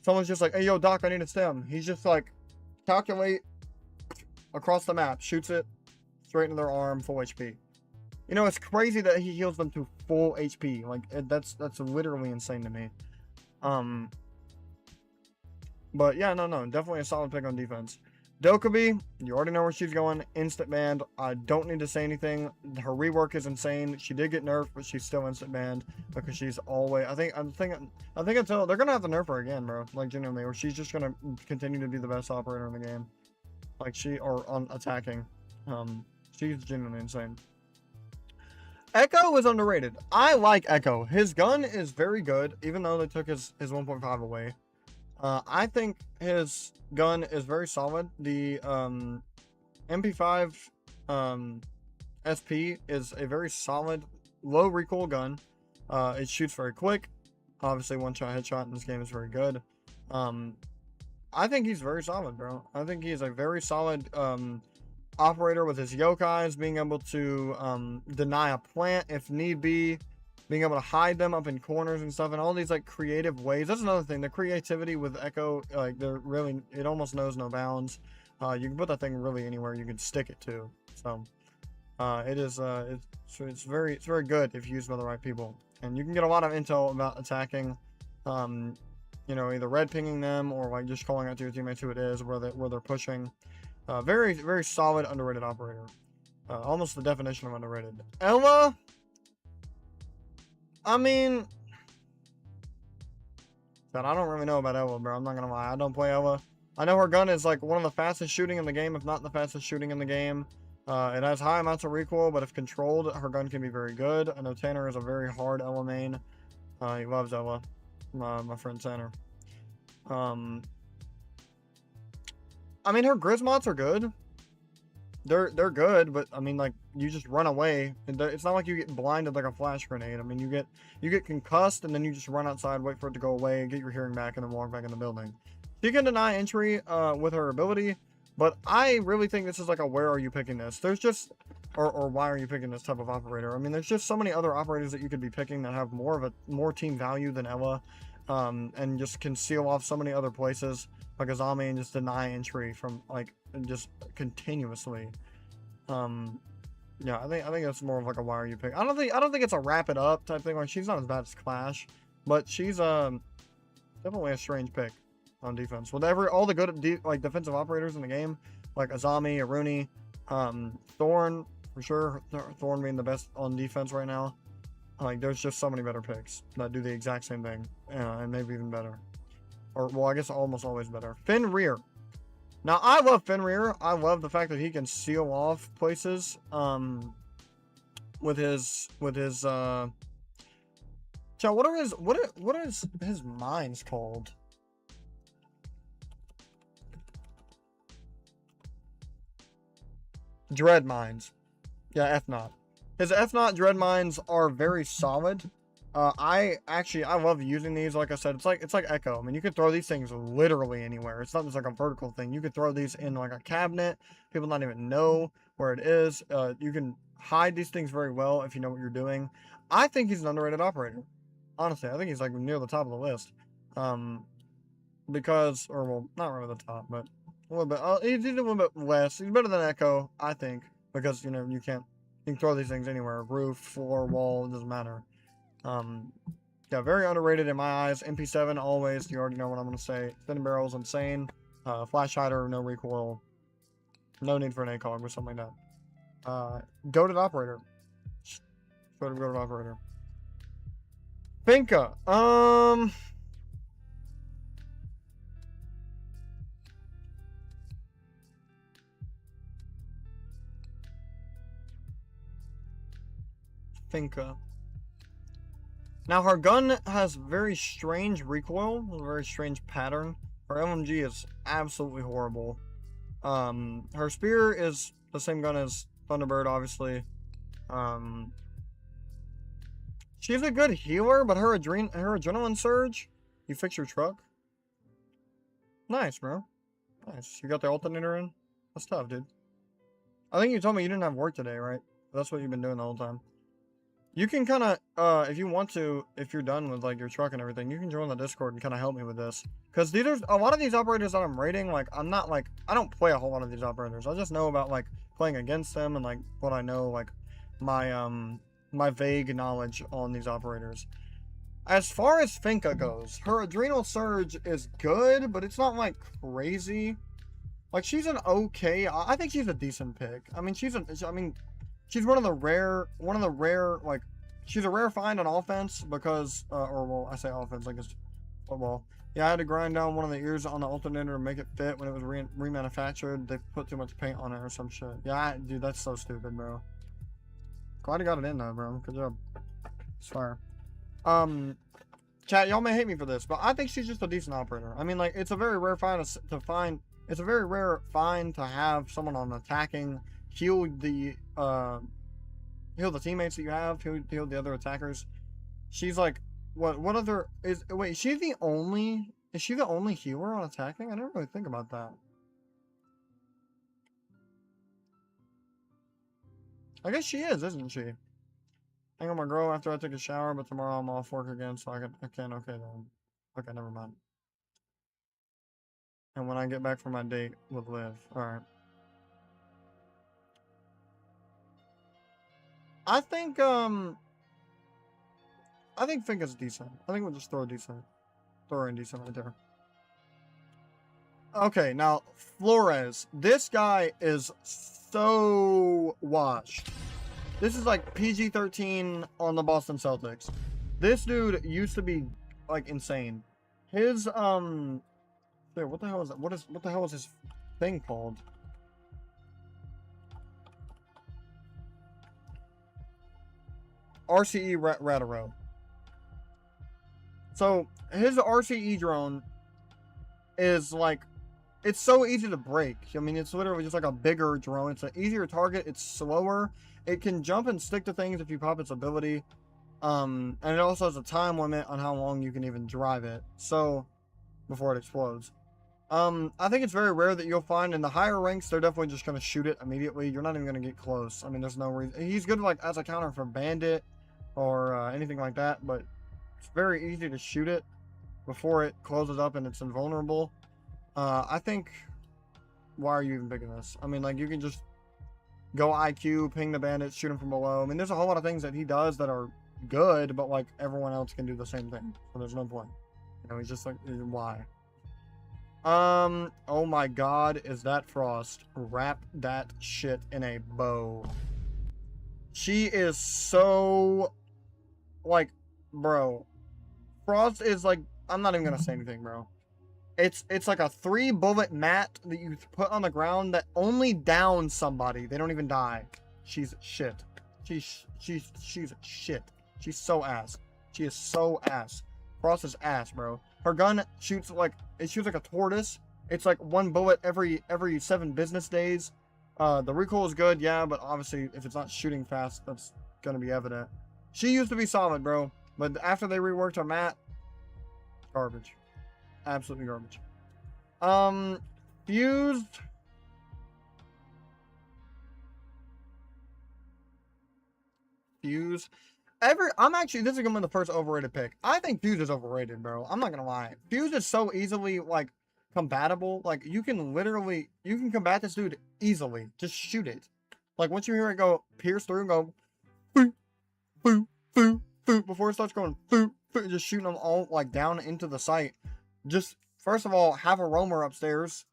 Speaker 1: Someone's just like, hey yo Doc, I need a stim. He's just like, calculate across the map, shoots it straight into their arm, full HP. You know, it's crazy that he heals them to full HP. Like, that's literally insane to me. But yeah, no, definitely a solid pick on defense. Dokkaebi, you already know where she's going. Instant banned. I don't need to say anything. Her rework is insane. She did get nerfed, but she's still instant banned because she's always. I think until they're gonna have to nerf her again, bro. Like, genuinely, or she's just gonna continue to be the best operator in the game. Like or on attacking. She's genuinely insane. Echo is underrated. I like Echo. His gun is very good, even though they took his 1.5 away. I think his gun is very solid. The MP5 SP is a very solid, low recoil gun. It shoots very quick. Obviously, one-shot headshot in this game is very good. I think he's very solid, bro. I think he's a very solid operator with his yokais, being able to deny a plant if need be, being able to hide them up in corners and stuff, and all these like creative ways. That's another thing. The creativity with Echo, like, it almost knows no bounds. You can put that thing really anywhere you can stick it to. So it's very good if used by the right people, and you can get a lot of intel about attacking. You know, either red pinging them or like just calling out to your teammates who it is, where they're pushing. Very, very solid, underrated operator. Almost the definition of underrated. Ela, I mean, I don't really know about Ela, bro. I'm not gonna lie. I don't play Ela. I know her gun is like one of the fastest shooting in the game, if not the fastest shooting in the game. It has high amounts of recoil, but if controlled, her gun can be very good. I know Tanner is a very hard Ela main. He loves Ela. My friend Tanner. I mean, her Grismots are good. They're good, but I mean, like, you just run away. It's not like you get blinded like a flash grenade. I mean, you get concussed, and then you just run outside, wait for it to go away, get your hearing back, and then walk back in the building. She can deny entry with her ability, but I really think this is like a where are you picking this? There's just or why are you picking this type of operator? I mean, there's just so many other operators that you could be picking that have more team value than Ela, and just can seal off so many other places like Azami and just deny entry from like just continuously. Yeah, I think that's more of like a why are you pick. I don't think it's a wrap it up type thing. Like, she's not as bad as Clash, but she's definitely a strange pick on defense. With all the good defensive operators in the game, like Azami, Aruni, Thorn for sure. Thorn being the best on defense right now. Like, there's just so many better picks that do the exact same thing, and maybe even better. Or, well, I guess almost always better. Fenrir. Now, I love Fenrir. I love the fact that he can seal off places with his Chat, what is his mines called? Dread mines. Yeah, F-Not. His F-Not Dread mines are very solid. I love using these. Like I said, it's like Echo. I mean, you could throw these things literally anywhere. It's not just like a vertical thing. You could throw these in like a cabinet. People not even know where it is. You can hide these things very well if you know what you're doing. I think he's an underrated operator. Honestly, I think he's like near the top of the list. Because, or well, not really the top, but a little bit. He's a little bit less. He's better than Echo, I think, because you know you can't You can throw these things anywhere. Roof, floor, wall, it doesn't matter. Yeah, very underrated in my eyes. MP7 always, you already know what I'm going to say. Thin barrel's insane. Flash hider, no recoil. No need for an ACOG or something like that. Goated operator. Goated operator. Finka. Finka. Now, her gun has very strange recoil, a very strange pattern. Her LMG is absolutely horrible. Her spear is the same gun as Thunderbird, obviously. She's a good healer, but her adrenaline surge. You fix your truck. Nice, bro. Nice. You got the alternator in? That's tough, dude. I think you told me you didn't have work today, right? That's what you've been doing the whole time. You can kind of, if you want to, if you're done with like your truck and everything, you can join the Discord and kind of help me with this. Because these are a lot of these operators that I'm rating. Like, I'm not like, I don't play a whole lot of these operators. I just know about like playing against them and like what I know, like my vague knowledge on these operators. As far as Finka goes, her adrenal surge is good, but it's not like crazy. Like, she's an okay, I think she's a decent pick. I mean, she's one of the rare, like, she's a rare find on offense because, or well, I say offense, like it's football. Yeah, I had to grind down one of the ears on the alternator to make it fit when it was remanufactured. They put too much paint on it or some shit. Yeah, dude, that's so stupid, bro. Glad you got it in though, bro. Good job. It's fire. Chat, y'all may hate me for this, but I think she's just a decent operator. I mean, like, it's a very rare find to find. It's a very rare find to have someone on attacking heal the teammates that you have, heal the other attackers. She's like, what other is? Wait, is she the only healer on attacking? I never really think about that. I guess she is, isn't she? I think I'm gonna grow after I take a shower, but tomorrow I'm off work again, so I can't. Okay then. Okay, never mind. And when I get back from my date with Liv, all right. I think Finka's decent. I think we'll just throw her in decent right there. Okay, now Flores. This guy is so washed. This is like PG-13 on the Boston Celtics. This dude used to be like insane. His what the hell is that? What the hell is his thing called? RCE Rataro. So his RCE drone is like, it's so easy to break. I mean, it's literally just like a bigger drone. It's an easier target. It's slower. It can jump and stick to things if you pop its ability. And it also has a time limit on how long you can even drive it. So, before it explodes. I think it's very rare that you'll find in the higher ranks, they're definitely just going to shoot it immediately. You're not even going to get close. I mean, there's no reason. He's good like as a counter for Bandit or anything like that, but it's very easy to shoot it before it closes up and it's invulnerable. I think, why are you even picking this? I mean, like, you can just go IQ, ping the bandits, shoot him from below. I mean, there's a whole lot of things that he does that are good, but like everyone else can do the same thing. So there's no point. You know, he's just like, why? Oh my god, is that Frost? Wrap that shit in a bow. She is so, like, bro. Frost is like, I'm not even gonna say anything, bro. It's like a 3-bullet mat that you put on the ground that only downs somebody. They don't even die. She's shit. She's shit. She's so ass. She is so ass. Frost is ass, bro. Her gun shoots like a tortoise. It's like 1 bullet every 7 business days. The recoil is good, yeah, but obviously if it's not shooting fast, that's gonna be evident. She used to be solid, bro, but after they reworked her mat, garbage. Absolutely garbage. Fused. Fuse. I'm actually, this is gonna be the first overrated pick. I think Fuse is overrated, bro. I'm not gonna lie. Fuse is so easily, like, compatible. Like, you can combat this dude easily. Just shoot it. Like once you hear it go pierce through and go boo, boo, boo, boo, before it starts going boo, boo, just shooting them all like down into the site. Just first of all, have a roamer upstairs,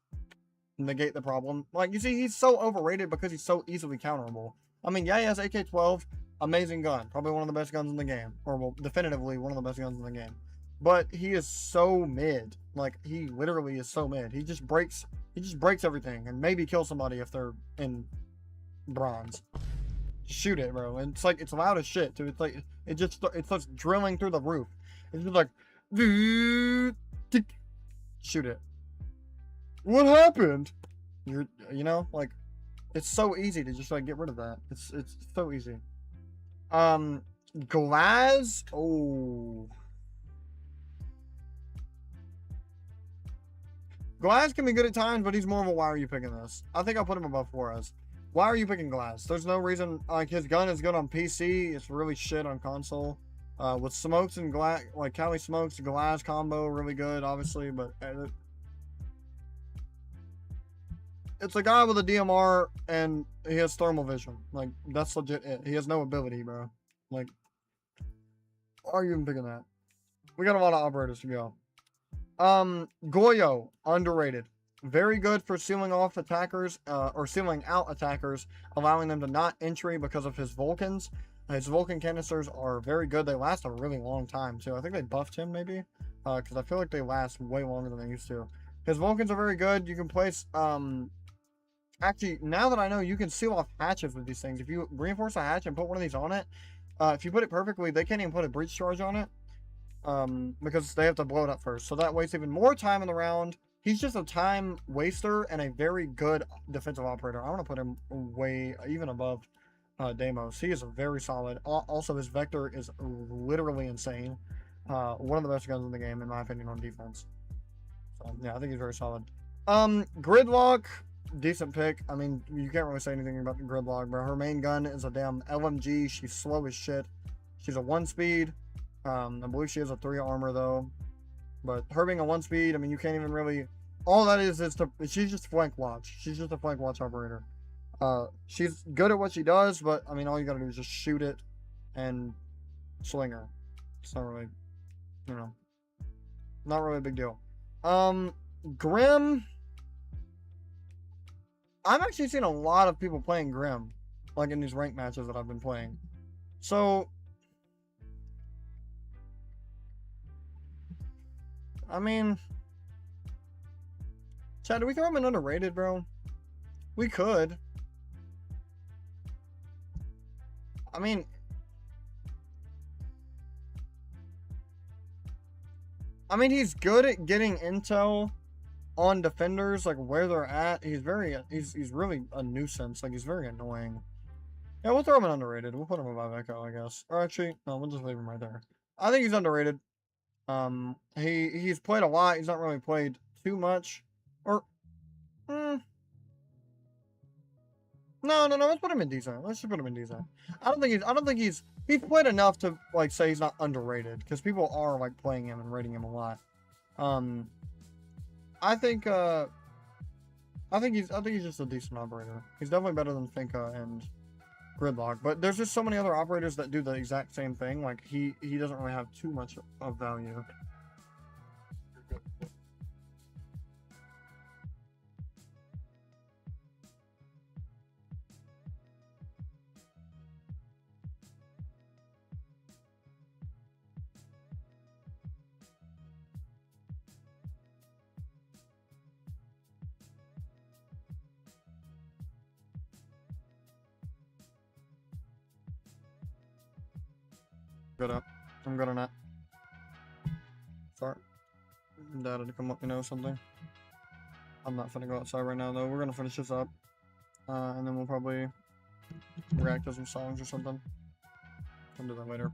Speaker 1: negate the problem. Like you see, he's so overrated because he's so easily counterable. I mean, yeah, he has AK-12, amazing gun, probably one of the best guns in the game, or well, definitively one of the best guns in the game. But he is so mid. Like he literally is so mid. He just breaks everything and maybe kill somebody if they're in bronze. Shoot it, bro. And it's like it's loud as shit too. It's like it starts drilling through the roof. It's just like shoot it. What happened? You know, like it's so easy to just like get rid of that. It's so easy. Glaz. Oh, Glaz can be good at times, but he's more of a why are you picking this? I think I'll put him above Flores. Why are you picking Glaz? There's no reason. Like his gun is good on PC. It's really shit on console. With smokes and Glaz, like Cali smokes, Glaz combo really good, obviously, but it's a guy with a DMR and he has thermal vision. Like that's legit it. He has no ability, bro. Like, why are you even picking that? We got a lot of operators to go. Goyo, underrated. Very good for sealing off attackers, or sealing out attackers, allowing them to not entry because of his Vulcans. His Vulcan canisters are very good. They last a really long time, too. I think they buffed him, maybe, because I feel like they last way longer than they used to. His Vulcans are very good. You can place, actually, now that I know, you can seal off hatches with these things. If you reinforce a hatch and put one of these on it, if you put it perfectly, they can't even put a breach charge on it. Because they have to blow it up first. So that wastes even more time in the round. He's just a time waster and a very good defensive operator. I want to put him way, even above Deimos. He is very solid. Also, his Vector is literally insane. One of the best guns in the game, in my opinion, on defense. So, yeah, I think he's very solid. Gridlock, decent pick. I mean, you can't really say anything about the Gridlock, bro. Her main gun is a damn LMG. She's slow as shit. She's a 1-speed. I believe she has a 3 armor though, but her being a 1-speed, I mean, you can't even really. All that is she's just flank watch. She's just a flank watch operator. She's good at what she does, but I mean, all you gotta do is just shoot it and sling her. It's not really, you know, not really a big deal. Grim. I've actually seen a lot of people playing Grim, like in these ranked matches that I've been playing. So. I mean, Chad, do we throw him in underrated, bro? We could. I mean, he's good at getting intel on defenders, like where they're at. He's really a nuisance. Like he's very annoying. Yeah, we'll throw him in underrated. We'll put him above Echo, I guess. Or actually, no, we'll just leave him right there. I think he's underrated. He's played a lot. He's not really played too much. Or, no. Let's put him in decent. Let's just put him in decent. I don't think he's played enough to like say he's not underrated because people are like playing him and rating him a lot. I think he's just a decent operator. He's definitely better than Finka and Gridlock, but there's just so many other operators that do the exact same thing. Like he doesn't really have too much of value. Good up. I'm good on that. Sorry. Data to come up, you know, something. I'm not finna go outside right now, though. We're gonna finish this up. And then we'll probably react to some songs or something. I'll do that later.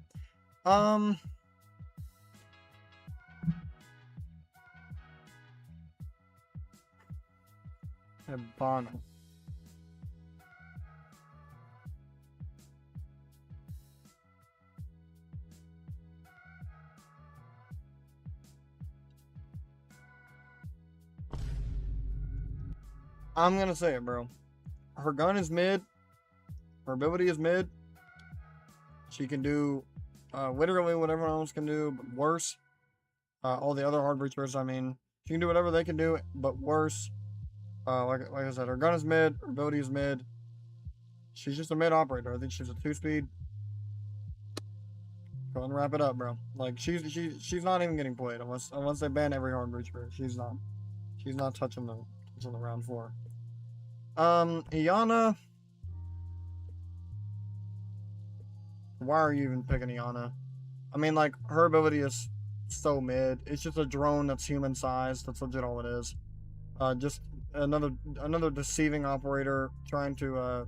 Speaker 1: Hibana. I'm gonna say it, bro. Her gun is mid. Her ability is mid. She can do literally what everyone else can do, but worse. All the other hard breachers, I mean, she can do whatever they can do, but worse. Like I said, her gun is mid, her ability is mid. She's just a mid operator. I think she's a 2-speed. Go and wrap it up, bro. Like she's not even getting played unless they ban every hard breacher. She's not touching the round 4. Iana. Why are you even picking Iana? I mean, like, her ability is so mid. It's just a drone that's human sized. That's legit all it is. Just another deceiving operator trying to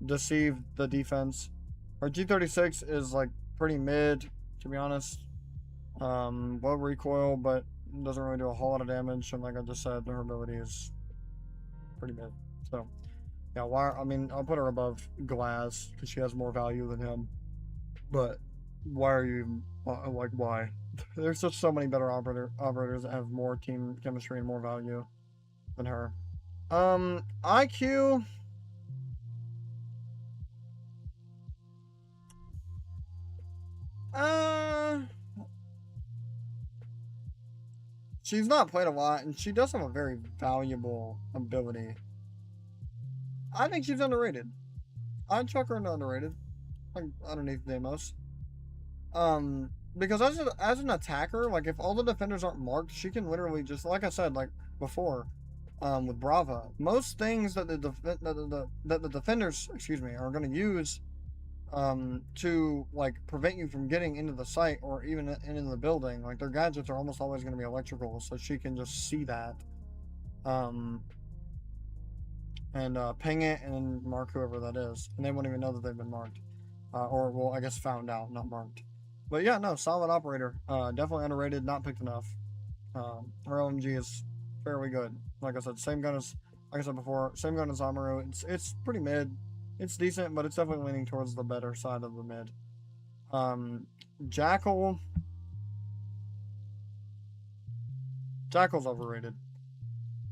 Speaker 1: deceive the defense. Her G36 is like pretty mid, to be honest. Low recoil, but doesn't really do a whole lot of damage. And like I just said, her ability is pretty mid. So yeah, I mean, I'll put her above Glaz because she has more value than him. But why are you even, like, why? There's just so many better operators that have more team chemistry and more value than her. IQ. She's not played a lot, and she does have a very valuable ability. I think she's underrated. I'd chuck her into underrated, like underneath Deimos. Because as an attacker, like if all the defenders aren't marked, she can literally just, like I said, like before, with Brava, most things that the defenders, excuse me, are going to use, to like prevent you from getting into the site or even into the building, like their gadgets are almost always going to be electrical, so she can just see that, and ping it and then mark whoever that is, and they won't even know that they've been marked, or well, I guess found out, not marked. But yeah, no, solid operator. Definitely underrated, not picked enough. Her LMG is fairly good. Like I said, same gun as, like I said before, same gun as Amaru. It's pretty mid. It's decent, but it's definitely leaning towards the better side of the mid. Jackal. Jackal's overrated.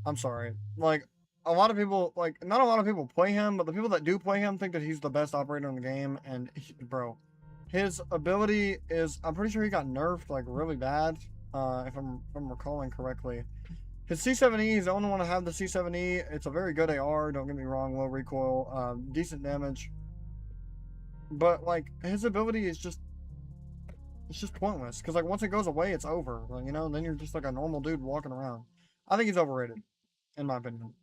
Speaker 1: I'm sorry. Like, a lot of people, like, not a lot of people play him, but the people that do play him think that he's the best operator in the game, and bro, his ability is, I'm pretty sure he got nerfed, like, really bad, if I'm recalling correctly. His C7E is the only one to have the C7E. It's a very good AR, don't get me wrong, low recoil, decent damage. But, like, his ability is just, it's just pointless. Because, like, once it goes away, it's over. Like, you know, then you're just like a normal dude walking around. I think he's overrated, in my opinion.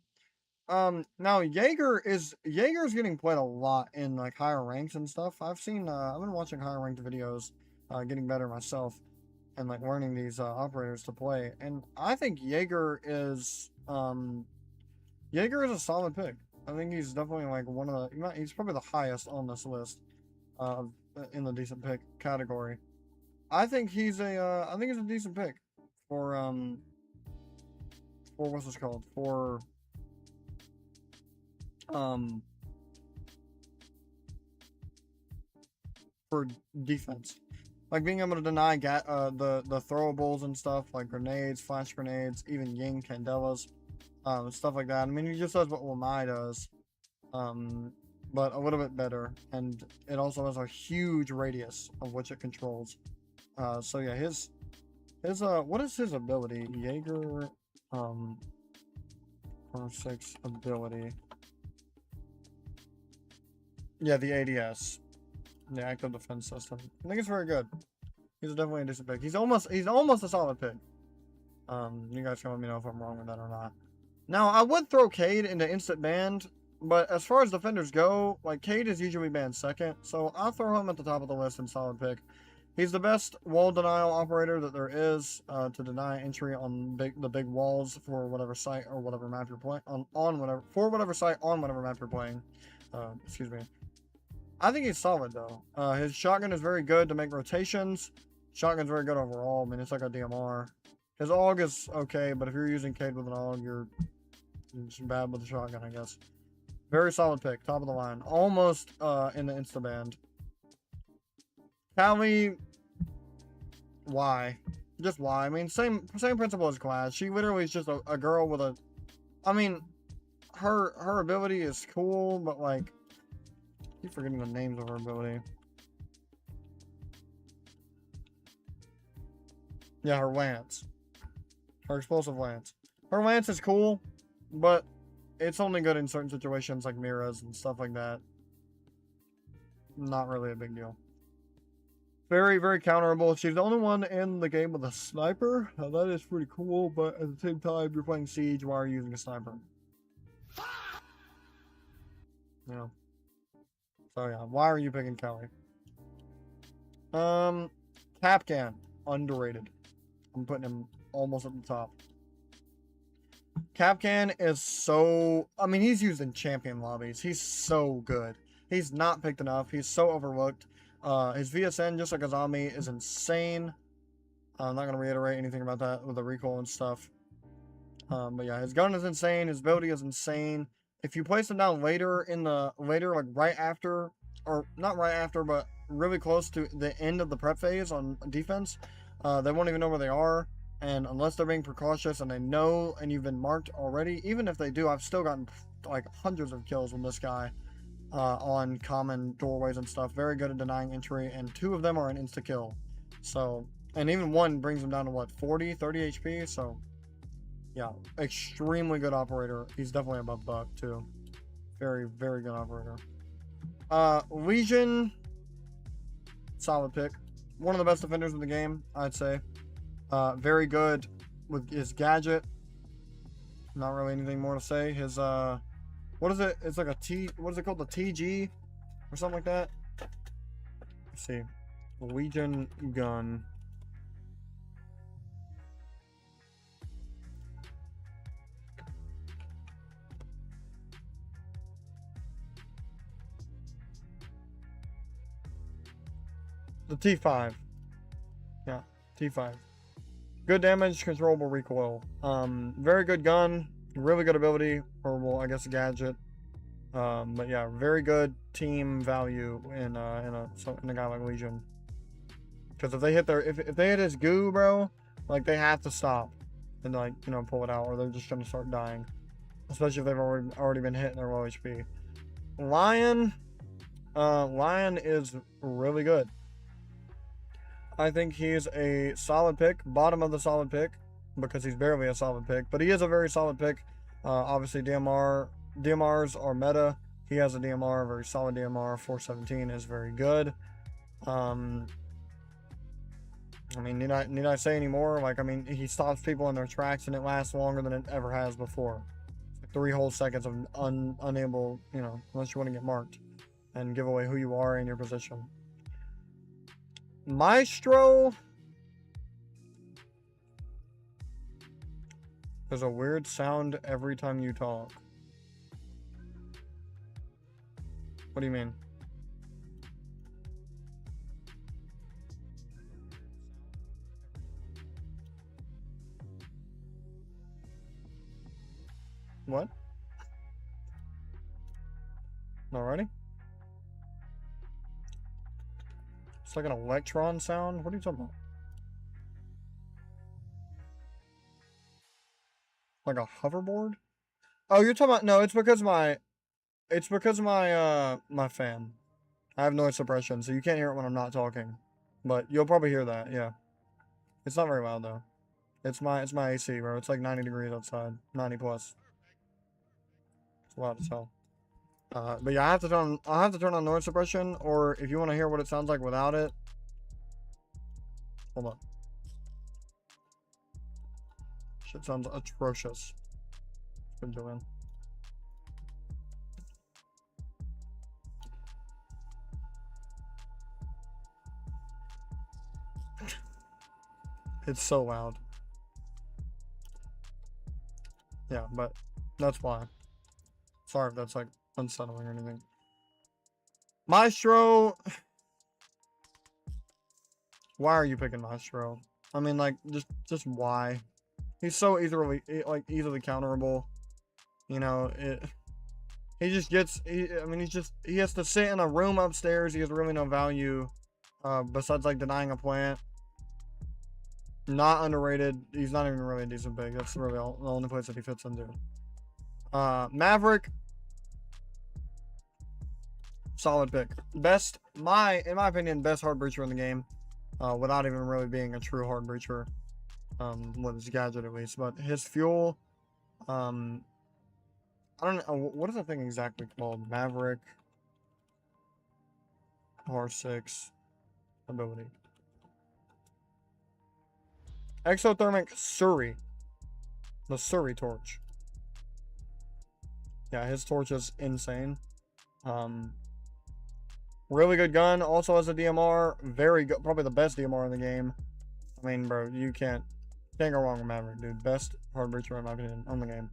Speaker 1: Now Jaeger's getting played a lot in like higher ranks and stuff. I've been watching higher ranked videos, getting better myself, and like learning these operators to play. And I think Jaeger is a solid pick. I think he's definitely like he's probably the highest on this list, in the decent pick category. I think he's a decent pick for what's this called, for defense, like being able to deny the throwables and stuff, like grenades, flash grenades, even Ying Candelas, stuff like that. I mean, he just does what Lamai does, but a little bit better, and it also has a huge radius of which it controls. So yeah, his what is his ability? Jaeger, 6 ability. Yeah, the ADS, the active defense system. I think it's very good. He's definitely a decent pick. He's almost a solid pick. You guys can let me know if I'm wrong with that or not. Now, I would throw Cade into instant banned, but as far as defenders go, like Cade is usually banned second, so I'll throw him at the top of the list in solid pick. He's the best wall denial operator that there is, to deny entry on the big walls for whatever site or whatever map you're playing on whatever site on whatever map you're playing. Excuse me. I think he's solid though. His shotgun is very good to make rotations. Shotgun's very good overall. I mean, it's like a DMR. His AUG is okay, but if you're using Cade with an AUG, you're just bad with the shotgun, I guess. Very solid pick, top of the line. Almost in the insta band. Callie, why? Just why? I mean, same principle as Glaz. She literally is just a girl with a, I mean, her ability is cool, but like, keep forgetting the names of her ability. Yeah, her lance. Her explosive lance. Her lance is cool, but it's only good in certain situations like Mira's and stuff like that. Not really a big deal. Very, very counterable. She's the only one in the game with a sniper. Now, that is pretty cool, but at the same time, you're playing Siege. Why are you using a sniper? You know. So yeah, why are you picking Kelly? Kapkan, underrated. I'm putting him almost at the top. Kapkan is so... I mean, he's used in champion lobbies. He's so good. He's not picked enough. He's so overlooked. His VSN, just like Azami, is insane. I'm not going to reiterate anything about that with the recoil and stuff. But yeah, his gun is insane. His ability is insane. If you place him down later, like right after, or not right after, but really close to the end of the prep phase on defense, they won't even know where they are. And unless they're being precautious and they know and you've been marked already, even if they do, I've still gotten like hundreds of kills with this guy on common doorways and stuff. Very good at denying entry, and 2 of them are an insta-kill. So, and even 1 brings him down to what, 40, 30 HP? So, yeah, extremely good operator. He's definitely above Buck, too. Very, very good operator. Lesion, solid pick. One of the best defenders in the game, I'd say. Very good with his gadget. Not really anything more to say. His, what is it? It's like a T, what is it called? The TG? Or something like that? Let's see. Legion gun. The T5. Yeah, T5. Good damage, controllable recoil. Very good gun, really good ability, or well, I guess a gadget. But yeah, very good team value in a guy like Legion. Because if they hit if they hit his goo, bro, like they have to stop and like pull it out, or they're just gonna start dying. Especially if they've already been hit and they're low HP. Lion, Lion is really good. I think he's a solid pick, bottom of the solid pick, because he's barely a solid pick, but he is a very solid pick. Obviously, DMRs are meta. He has a DMR, a very solid DMR. 417 is very good. I mean, need I say any more? Like, I mean, he stops people in their tracks, and it lasts longer than it ever has before. It's like 3 whole seconds of unable, unless you want to get marked and give away who you are and your position. Maestro. There's a weird sound every time you talk. What do you mean? What? Alrighty. It's like an electron sound. What are you talking about? Like a hoverboard? Oh, you're talking about... No, it's because my my fan. I have noise suppression, so you can't hear it when I'm not talking. But you'll probably hear that, yeah. It's not very loud though. It's my AC, bro. It's like 90 degrees outside. 90 plus. It's loud as hell. But yeah, I'll have to turn on noise suppression, or if you want to hear what it sounds like without it. Hold on. Shit sounds atrocious. Been doing. It's so loud. Yeah, but that's why. Sorry if that's like unsettling or anything. Maestro. Why are you picking Maestro? I mean, like, just why? He's so easily counterable. He just gets. He has to sit in a room upstairs. He has really no value, besides like denying a plant. Not underrated. He's not even really a decent pick. That's really the only place that he fits into. Maverick. solid pick. Best, in my opinion, best hard breacher in the game, without even really being a true hard breacher, with his gadget at least. But his fuel, I don't know, what is that thing exactly called? Maverick R6 ability. Exothermic Suri. The Suri torch. Yeah, his torch is insane. Really good gun. Also has a DMR. Very good. Probably the best DMR in the game. I mean, bro, you can't go wrong with Maverick, dude. Best hard breacher in my opinion on the game.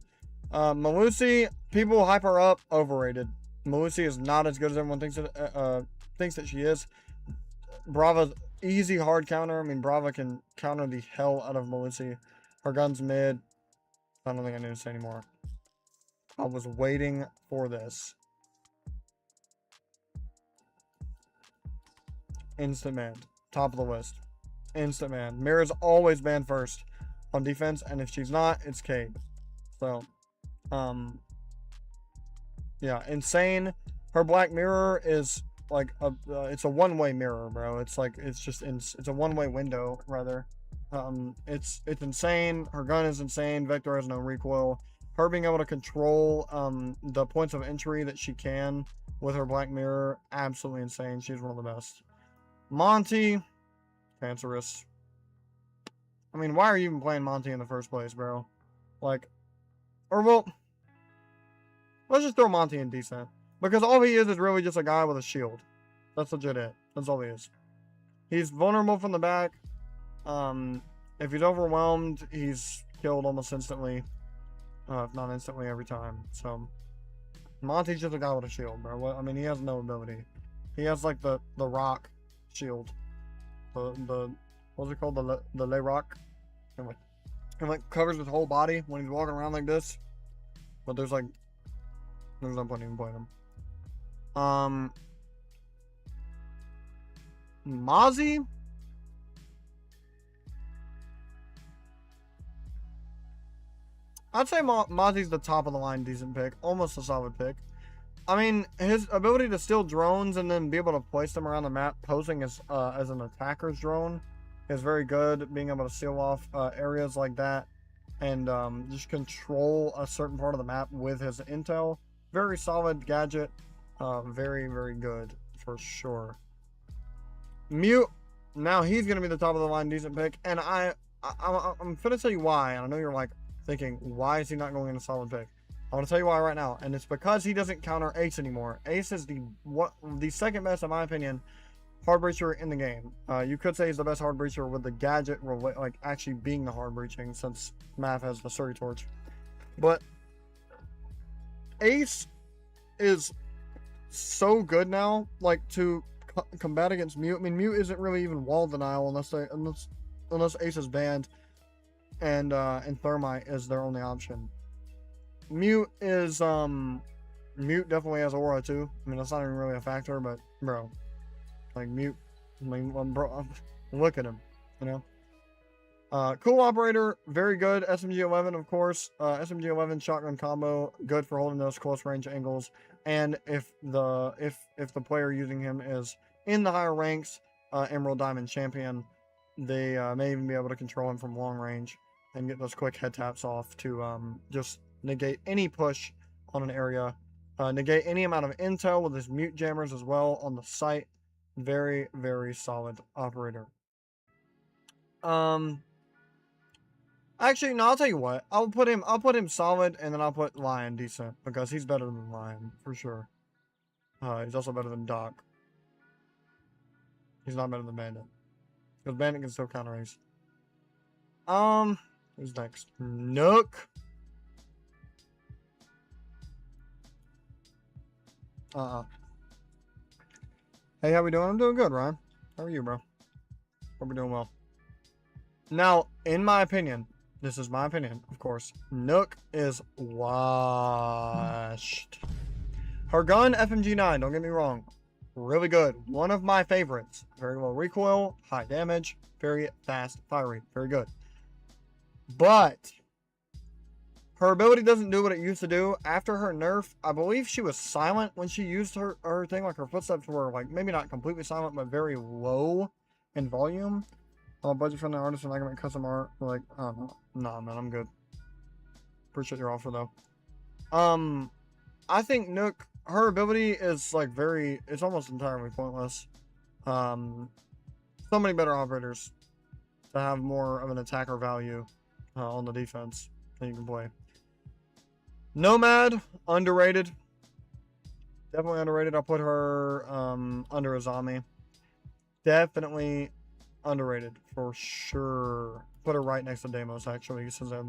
Speaker 1: Melusi, people hype her up. Overrated. Melusi is not as good as everyone thinks that she is. Brava's easy hard counter. I mean, Brava can counter the hell out of Melusi. Her gun's mid. I don't think I need to say anymore. I was waiting for this. Instant man. Top of the list. Instant man. Mira's always banned first on defense, and if she's not, it's Cade. So, yeah, insane. Her black mirror is like it's a one-way mirror, bro. It's like it's a one-way window rather. It's insane. Her gun is insane. Vector has no recoil. Her being able to control the points of entry that she can with her black mirror, absolutely insane. She's one of the best. Monty, cancerous. I mean, why are you even playing Monty in the first place, bro? Like, or well, let's just throw Monty in decent. Because all he is really just a guy with a shield. That's legit it. That's all he is. He's vulnerable from the back. If he's overwhelmed, he's killed almost instantly. If not instantly, every time. So, Monty's just a guy with a shield, bro. I mean, he has no ability. He has, like, the rock shield. What's it called? The Le Rock? And like, covers his whole body when he's walking around like this. But there's no point in playing him. Mozzie? I'd say Mozzie's the top of the line decent pick. Almost a solid pick. I mean, his ability to steal drones and then be able to place them around the map posing as an attacker's drone is very good. Being able to seal off areas like that and just control a certain part of the map with his intel. Very solid gadget. Very, very good for sure. Mute. Now he's going to be the top of the line decent pick. And I'm going to tell you why. And I know you're like thinking, why is he not going in a solid pick? I want to tell you why right now, and it's because he doesn't counter Ace anymore. Ace is the second best, in my opinion, hard breacher in the game. You could say he's the best hard breacher with the gadget, like actually being the hard breaching, since Mav has the Suri torch. But Ace is so good now, like to combat against Mute. I mean, Mute isn't really even wall denial unless Ace is banned, and Thermite is their only option. Mute definitely has aura too. I mean, that's not even really a factor, but bro, like Mute, I mean, bro, look at him, you know. Cool operator, very good. SMG-11, of course. SMG-11 shotgun combo, good for holding those close range angles. And if the player using him is in the higher ranks, Emerald Diamond champion, they may even be able to control him from long range and get those quick head taps off to just negate any push on an area, negate any amount of intel with his mute jammers as well on the site. Very, very solid operator. Actually, no, I'll tell you what. I'll put him solid, and then I'll put Lion decent, because he's better than Lion for sure. He's also better than Doc. He's not better than Bandit, because Bandit can still counter Ace. Who's next? Nook. Hey, how we doing? I'm doing good, Ryan. How are you, bro? Hope we're doing well. Now, in my opinion, this is my opinion, of course, Nook is washed. Her gun, FMG9, don't get me wrong. Really good. One of my favorites. Very low recoil, high damage, very fast fire rate. Very good. But Her ability doesn't do what it used to do. After her nerf, I believe she was silent when she used her thing. Like her footsteps were like maybe not completely silent, but very low in volume. Budget friendly artists and I can make custom art. Like, nah, man, I'm good. Appreciate your offer though. I think Nook, her ability is like it's almost entirely pointless. So many better operators to have more of an attacker value on the defense that you can play. Nomad, underrated. Definitely underrated. I'll put her under Azami. Definitely underrated for sure. Put her right next to Deimos actually, since they have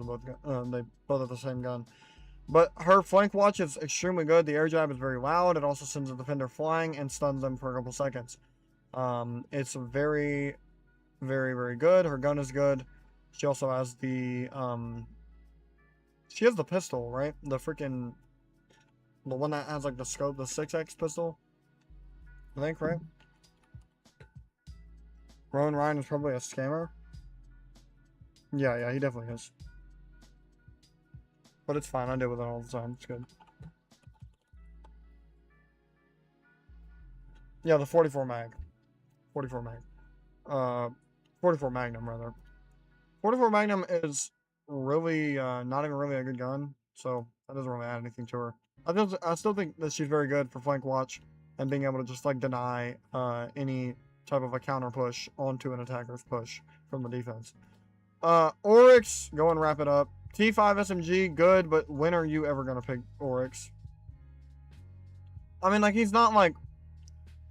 Speaker 1: they both have the same gun. But her flank watch is extremely good. The air jab is very loud. It also sends the defender flying and stuns them for a couple seconds. It's very, very, very good. Her gun is good. She also has the she has the pistol, right? The one that has like the scope, the 6x pistol. I think, right? Rowan Ryan is probably a scammer. Yeah, he definitely is. But it's fine. I deal with it all the time. It's good. Yeah, the 44 mag. 44 mag. 44 Magnum, rather. 44 Magnum is really not even really a good gun, so that doesn't really add anything to her. I still think that she's very good for flank watch and being able to just like deny any type of a counter push onto an attacker's push from the defense. Oryx, go and wrap it up. T5 SMG, good, but when are you ever gonna pick Oryx? I mean, like he's not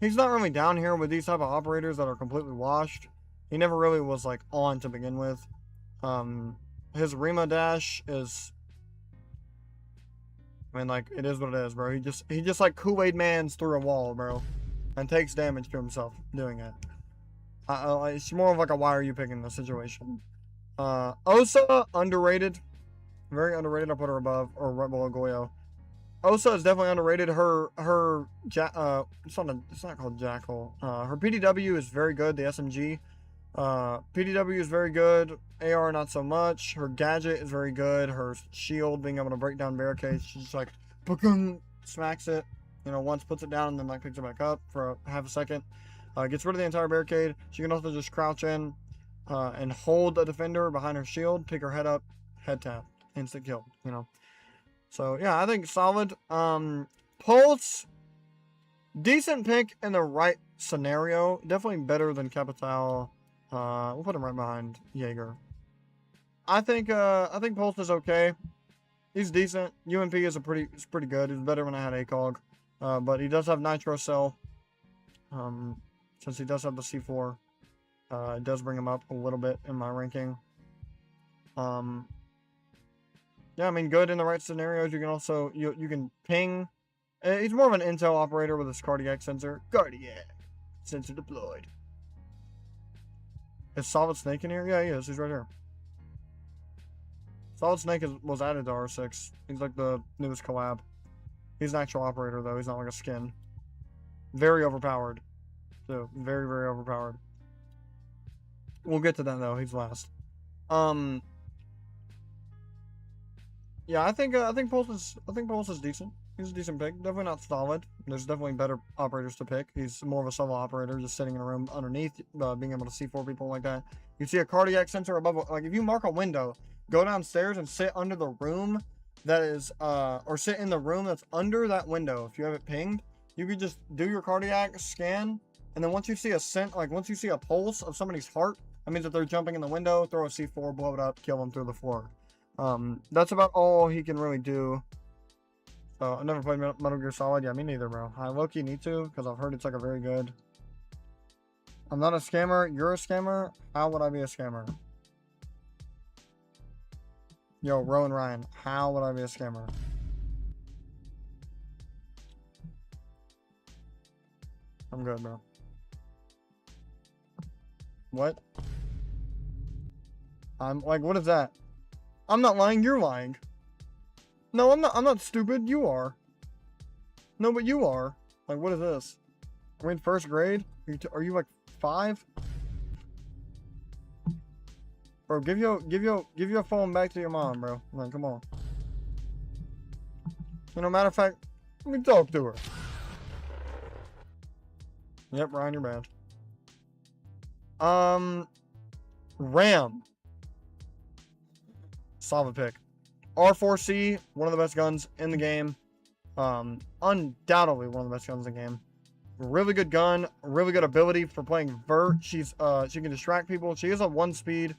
Speaker 1: really down here with these type of operators that are completely washed. He never really was like on to begin with. His Rima dash is, I mean, like it is what it is, bro. He just like Kool-Aid mans through a wall, bro, and takes damage to himself doing it. It's more of like a why are you picking the situation. Osa, underrated, very underrated. I'll put her above or right below Goyo. Osa is definitely underrated. It's not called Jackal. Her PDW is very good. The SMG. PDW is very good. AR not so much. Her gadget is very good. Her shield, being able to break down barricades, she just like smacks it, once, puts it down, and then like picks it back up for half a second. Gets rid of the entire barricade. She can also just crouch in and hold a defender behind her shield, pick her head up, head tap, instant kill. So yeah, I think solid. Pulse, decent pick in the right scenario. Definitely better than Capital. We'll put him right behind Jaeger. I think Pulse is okay. He's decent. UMP is pretty good. He's better when I had ACOG. But he does have Nitro Cell. Since he does have the C4, it does bring him up a little bit in my ranking. Yeah, I mean, good in the right scenarios. You can also you can ping. He's more of an intel operator with his cardiac sensor. Cardiac sensor deployed. Is Solid Snake in here? Yeah, he is. He's right here. Solid Snake was added to R6. He's like the newest collab. He's an actual operator, though. He's not like a skin. Very overpowered. So, very, very overpowered. We'll get to that, though. He's last. Yeah, I think Pulse is decent. He's a decent pick. Definitely not solid. There's definitely better operators to pick. He's more of a solo operator, just sitting in a room underneath, being able to see 4 people like that. You see a cardiac sensor above, like if you mark a window, go downstairs and sit under the room that is, or sit in the room that's under that window. If you have it pinged, you could just do your cardiac scan, and then once you see once you see a pulse of somebody's heart, that means that they're jumping in the window. Throw a C4, blow it up, kill them through the floor. That's about all he can really do. So I've never played Metal Gear Solid. Yeah, me neither, bro. I low-key need to, because I've heard it's like a very good. I'm not a scammer. You're a scammer. How would I be a scammer? Yo, Rowan Ryan. How would I be a scammer? I'm good, bro. What? I'm like, what is that? I'm not lying. You're lying. No, I'm not stupid. You are. No, but you are. Like, what is this? Are we in first grade? Are you like 5? Bro, give your phone back to your mom, bro. Like, come on. You know, matter of fact, let me talk to her. Yep, Ryan, you're bad. Ram. Solid pick. R4C, one of the best guns in the game. Undoubtedly one of the best guns in the game. Really good gun, really good ability for playing Vert. She can distract people. She is a 1-speed,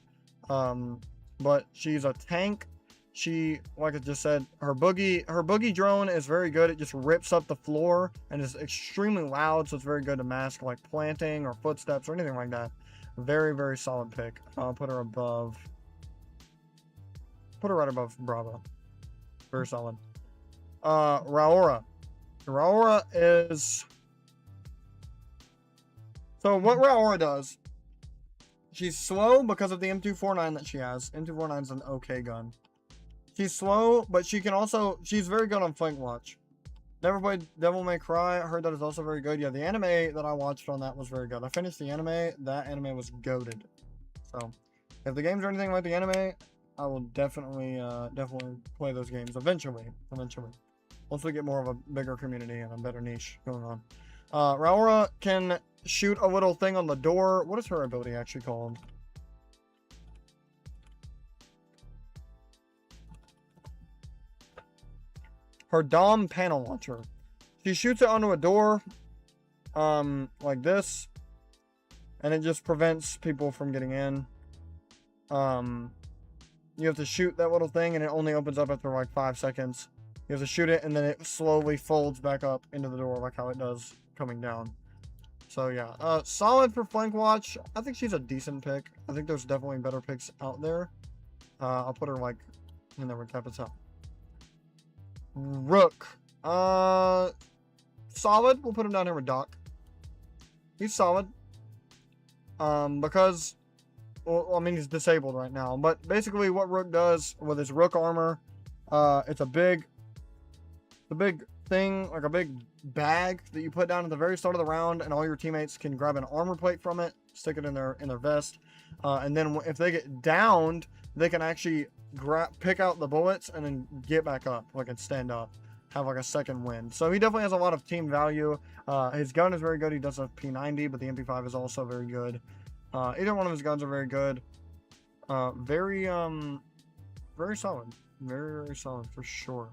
Speaker 1: but she's a tank. She, like I just said, her boogie drone is very good. It just rips up the floor and is extremely loud, so it's very good to mask like planting or footsteps or anything like that. Very, very solid pick. I'll put her above. Put her right above Bravo. Very solid. Raora. Raora is... So what Raora does, she's slow because of the M249 that she has. M249 is an okay gun. She's slow, but she can also... She's very good on flank watch. Never played Devil May Cry. I heard that is also very good. Yeah, the anime that I watched on that was very good. I finished the anime. That anime was goated. So, if the games are anything like the anime, I will definitely play those games eventually. Once we get more of a bigger community and a better niche going on. Raora can shoot a little thing on the door. What is her ability actually called? Her Dom panel launcher. She shoots it onto a door, like this, and it just prevents people from getting in. You have to shoot that little thing, and it only opens up after like 5 seconds. You have to shoot it, and then it slowly folds back up into the door, like how it does coming down. So yeah, solid for flank watch. I think she's a decent pick. I think there's definitely better picks out there. I'll put her like in there with Capitão. Rook. Solid. We'll put him down here with Doc. He's solid. Because, well, I mean, he's disabled right now. But basically what Rook does with his Rook armor, it's a big thing, like a big bag that you put down at the very start of the round, and all your teammates can grab an armor plate from it, stick it in their vest, and then if they get downed, they can actually pick out the bullets and then get back up, like, and stand up, have like a second wind. So he definitely has a lot of team value. His gun is very good. He does a P90, but the MP5 is also very good. Either one of his guns are very good. Very solid. Very solid for sure.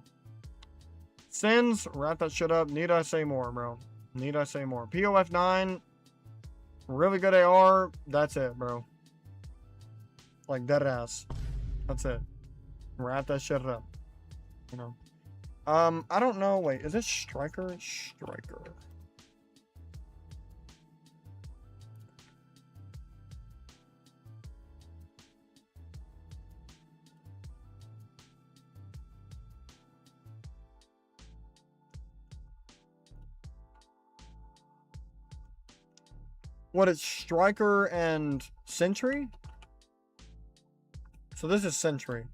Speaker 1: Sins, wrap that shit up. Need I say more, bro? Need I say more? POF9, really good AR. That's it, bro. Like, dead ass. That's it. Wrap that shit up. You know. I don't know. Wait, is this Striker? Striker. What, it's Striker and Sentry? So this is Sentry.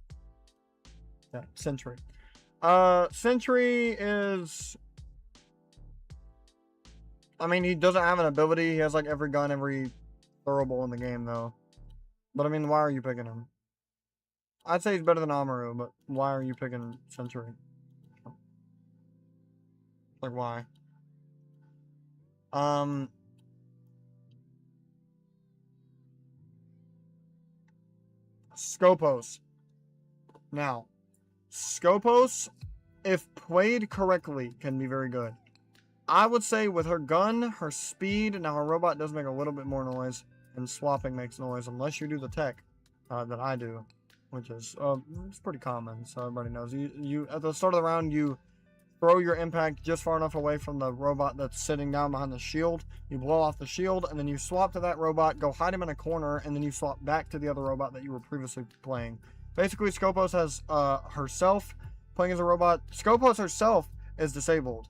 Speaker 1: Yeah, Sentry. Sentry is... I mean, he doesn't have an ability. He has like every gun, every throwable in the game, though. But I mean, why are you picking him? I'd say he's better than Amaru, but why are you picking Sentry? Like, why? Scopos. Now, Scopos, if played correctly, can be very good. I would say with her gun, her speed, now her robot does make a little bit more noise, and swapping makes noise, unless you do the tech that I do, which is it's pretty common, so everybody knows. You at the start of the round, you throw your impact just far enough away from the robot that's sitting down behind the shield. You blow off the shield, and then you swap to that robot, go hide him in a corner, and then you swap back to the other robot that you were previously playing. Basically, Scopos has herself playing as a robot. Scopos herself is disabled.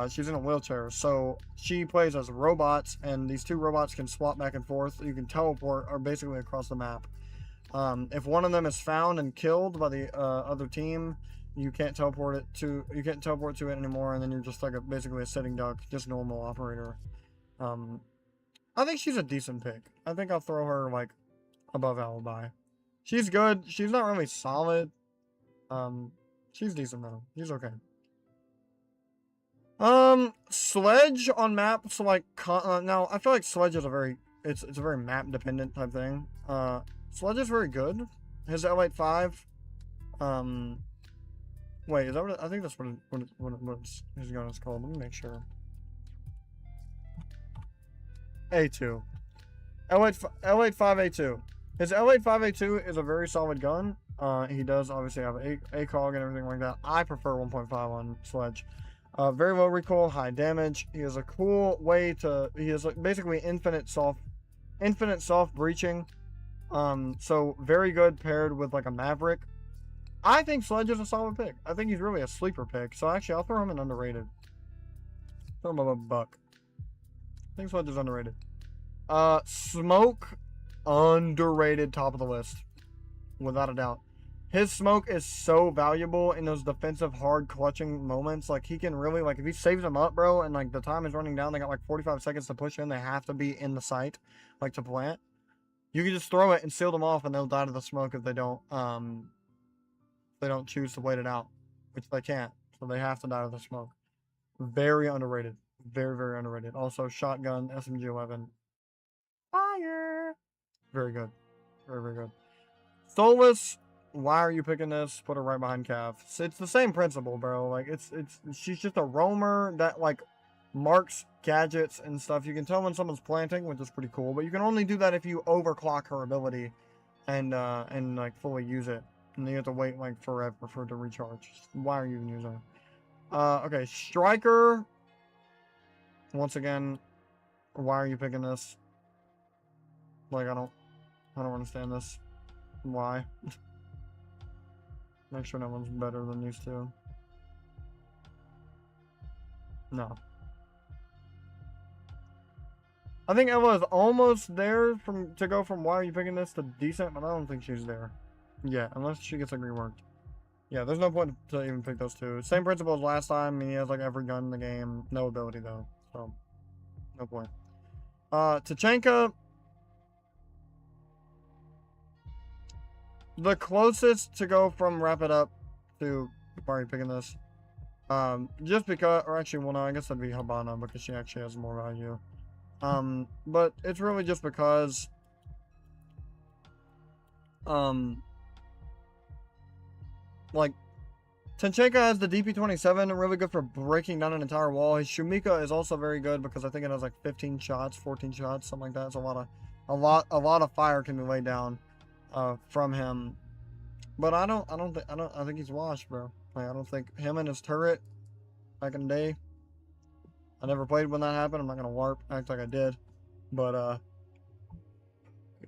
Speaker 1: She's in a wheelchair, so she plays as robots, and these two robots can swap back and forth. You can teleport or basically across the map. If one of them is found and killed by the other team, you can't teleport to it anymore, and then you're just like basically a sitting duck, just normal operator. I think she's a decent pick. I think I'll throw her like above Alibi. She's good. She's not really solid. She's decent though. She's okay. Sledge on map. So like, now I feel like Sledge is it's a very map dependent type thing. Sledge is very good. His L85. Wait, is that what I think that's what his gun is called? Let me make sure. A2. L85A2. His L85A2 is a very solid gun. He does obviously have ACOG and everything like that. I prefer 1.5 on Sledge. Very low recoil, high damage. He has a cool way to. He has like basically infinite soft breaching. So very good paired with like a Maverick. I think Sledge is a solid pick. I think he's really a sleeper pick. So actually, I'll throw him in underrated. Throw him above a buck. I think Sledge is underrated. Smoke, underrated, top of the list, without a doubt. His smoke is so valuable in those defensive hard clutching moments. Like he can really, like if he saves them up, bro, and like the time is running down, they got like 45 seconds to push in. They have to be in the site, like to plant. You can just throw it and seal them off, and they'll die to the smoke if they don't choose to wait it out, which they can't. So they have to die to the smoke. Very underrated. Very, very underrated. Also, shotgun, SMG-11. Fire! Very good. Very, very good. Solus, why are you picking this? Put her right behind Cav. It's the same principle, bro. Like, she's just a roamer that, like, marks gadgets and stuff. You can tell when someone's planting, which is pretty cool, but you can only do that if you overclock her ability and like, fully use it. And then you have to wait, like, forever for it to recharge. Why are you even using it? Okay, Striker. Once again, why are you picking this? Like, I don't understand this. Why? Make sure no one's better than these two. No. I think Ella is almost there to go from why are you picking this to decent, but I don't think she's there. Yeah, unless she gets like reworked. Yeah, there's no point to even pick those two. Same principle as last time. He has like every gun in the game. No ability though. So, no point. Tachanka. The closest to go from wrap it up to why are you picking this? Just because, or actually, well, no, I guess that'd be Habana because she actually has more value. But it's really just because, like, Tachanka has the DP27, really good for breaking down an entire wall. His Shumika is also very good because I think it has like 15 shots, 14 shots, something like that. It's a lot of fire can be laid down from him. But I think he's washed, bro. Like, I don't think him and his turret back in the day. I never played when that happened. I'm not gonna act like I did. But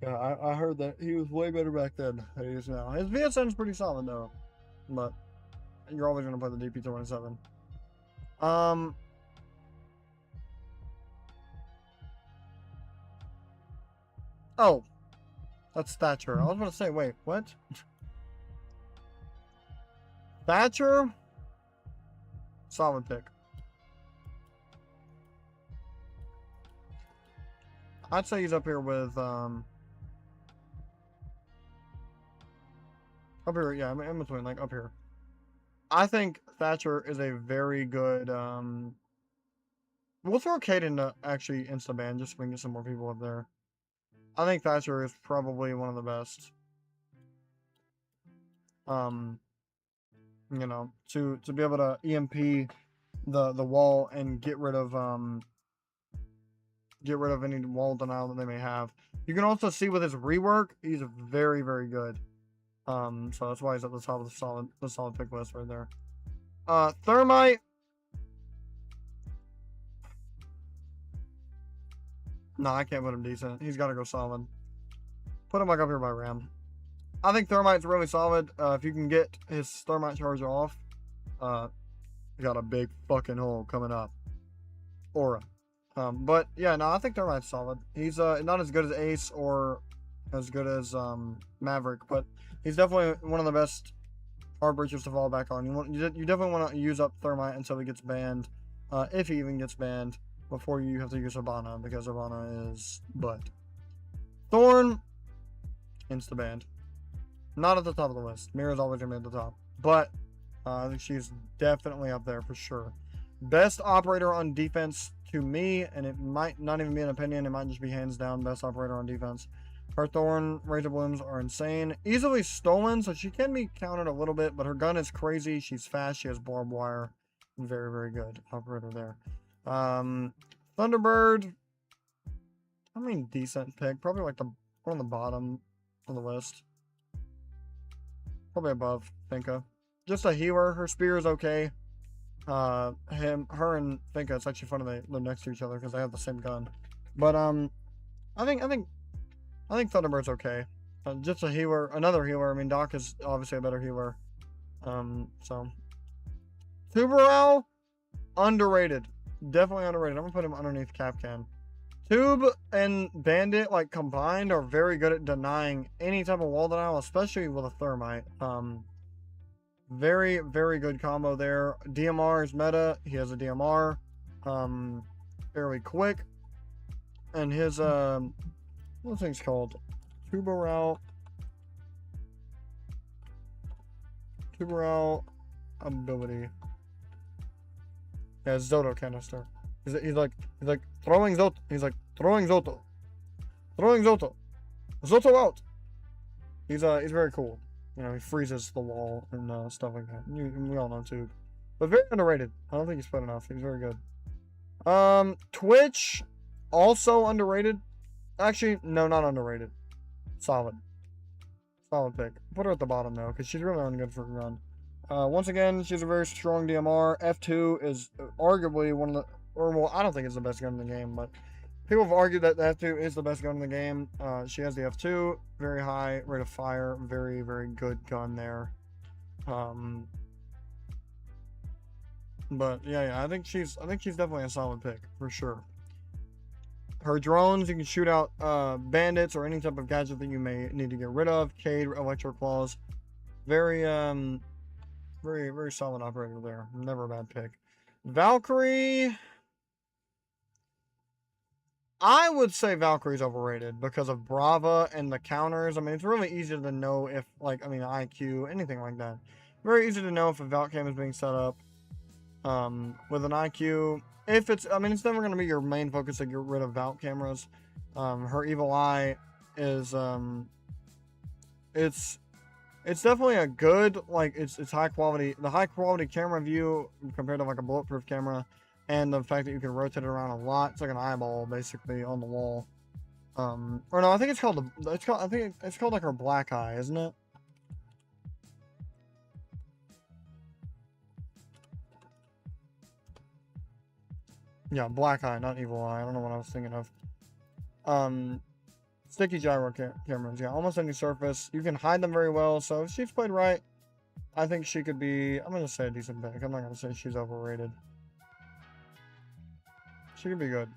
Speaker 1: yeah, I heard that he was way better back then than he is now. His VSN is pretty solid though. But you're always gonna play the DP27. Oh, that's Thatcher. I was gonna say, wait, what? Thatcher, solid pick. I'd say he's up here with up here, yeah, in between, like up here. I think Thatcher is a very good we'll throw Kaden to actually insta-ban just so we can get some more people up there. I think Thatcher is probably one of the best. You know, to be able to EMP the wall and get rid of any wall denial that they may have. You can also see with his rework, he's very, very good. So that's why he's at the top of the solid pick list right there. Thermite. No, I can't put him decent. He's got to go solid. Put him like up here by Ram. I think Thermite's really solid. If you can get his Thermite charge off, you got a big fucking hole coming up. Aura. But yeah, no, I think Thermite's solid. He's not as good as Ace or as good as Maverick, but he's definitely one of the best hard breachers to fall back on. You definitely want to use up Thermite until he gets banned, if he even gets banned, before you have to use Habana, because Habana is butt. Thorn, insta-banned. Not at the top of the list. Mira's always gonna be at the top, but I think she's definitely up there for sure. Best operator on defense to me, and it might not even be an opinion. It might just be hands down best operator on defense. Her Thorn Razor Blooms are insane. Easily stolen, so she can be countered a little bit, but her gun is crazy. She's fast. She has barbed wire. Very, very good operator there. Thunderbird, I mean, decent pick. Probably like one on the bottom of the list. Probably above Finka. Just a healer. Her spear is okay. Her and Finka, it's actually funny they live next to each other because they have the same gun. But I think Thunderbird's okay. Just a healer, another healer. I mean, Doc is obviously a better healer. So Tuberal, underrated. Definitely underrated. I'm gonna put him underneath Capcan. Tube and Bandit, like, combined, are very good at denying any type of wall denial, especially with a thermite. Very, very good combo there. DMR is meta. He has a DMR. Fairly quick. And his, what thing's called? Tuberal ability. Yeah, Zoto canister. He's like throwing Zoto. He's like throwing Zoto. Throwing Zoto. Zoto out. He's very cool. You know, he freezes the wall and stuff like that. We all know too. But very underrated. I don't think he's put enough. He's very good. Twitch, also underrated. Actually, no, not underrated. Solid. Solid pick. Put her at the bottom though, because she's really only good for a run. Once again, she's a very strong DMR. F2 is arguably one of the, or well, I don't think it's the best gun in the game, but people have argued that the F2 is the best gun in the game. She has the F2, very high rate of fire, very, very good gun there. But yeah, I think she's definitely a solid pick for sure. Her drones, you can shoot out bandits or any type of gadget that you may need to get rid of. Cade, Electro Claws, very very solid operator there. Never a bad pick. Valkyrie, I would say Valkyrie's overrated because of Brava and the counters. I mean, it's really easy to know if, like, I mean, IQ, anything like that. Very easy to know if a Valk cam is being set up with an IQ. If it's, I mean, it's never going to be your main focus to get rid of Valk cameras. Her Evil Eye is, it's definitely a good, like, it's high quality. The high quality camera view compared to like a bulletproof camera, and the fact that you can rotate it around a lot. It's like an eyeball basically on the wall. Or no, I think it's called I think it's called like her Black Eye, isn't it? Yeah, Black Eye, not Evil Eye. I don't know what I was thinking of. Sticky gyro cameras, yeah, almost any surface. You can hide them very well, so if she's played right, I think she could be, I'm going to say a decent pick. I'm not going to say she's overrated. She could be good.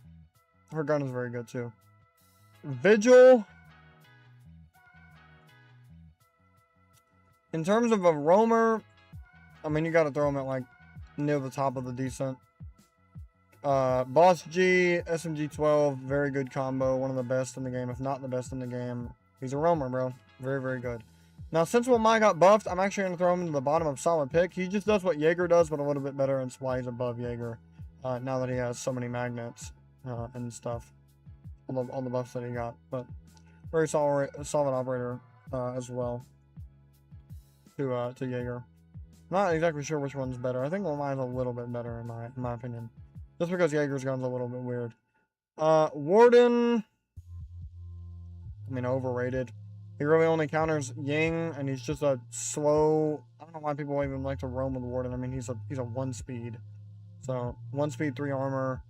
Speaker 1: Her gun is very good, too. Vigil. In terms of a roamer, I mean, you got to throw him at, like, near the top of the decent. Boss G, SMG-12, very good combo, one of the best in the game, if not the best in the game. He's a roamer, bro. Very, very good. Now, since Wamai got buffed, I'm actually going to throw him to the bottom of solid pick. He just does what Jaeger does, but a little bit better, and that's why he's above Jaeger. Now that he has so many magnets and stuff. All the buffs that he got. But very solid operator as well to Jaeger. Not exactly sure which one's better. I think Wamai's a little bit better in my opinion. Just because Jaeger's gun's a little bit weird. Warden, I mean, overrated. He really only counters Ying, and he's just a slow. I don't know why people even like to roam with Warden. I mean, he's a 1 speed. So 1 speed, 3 armor.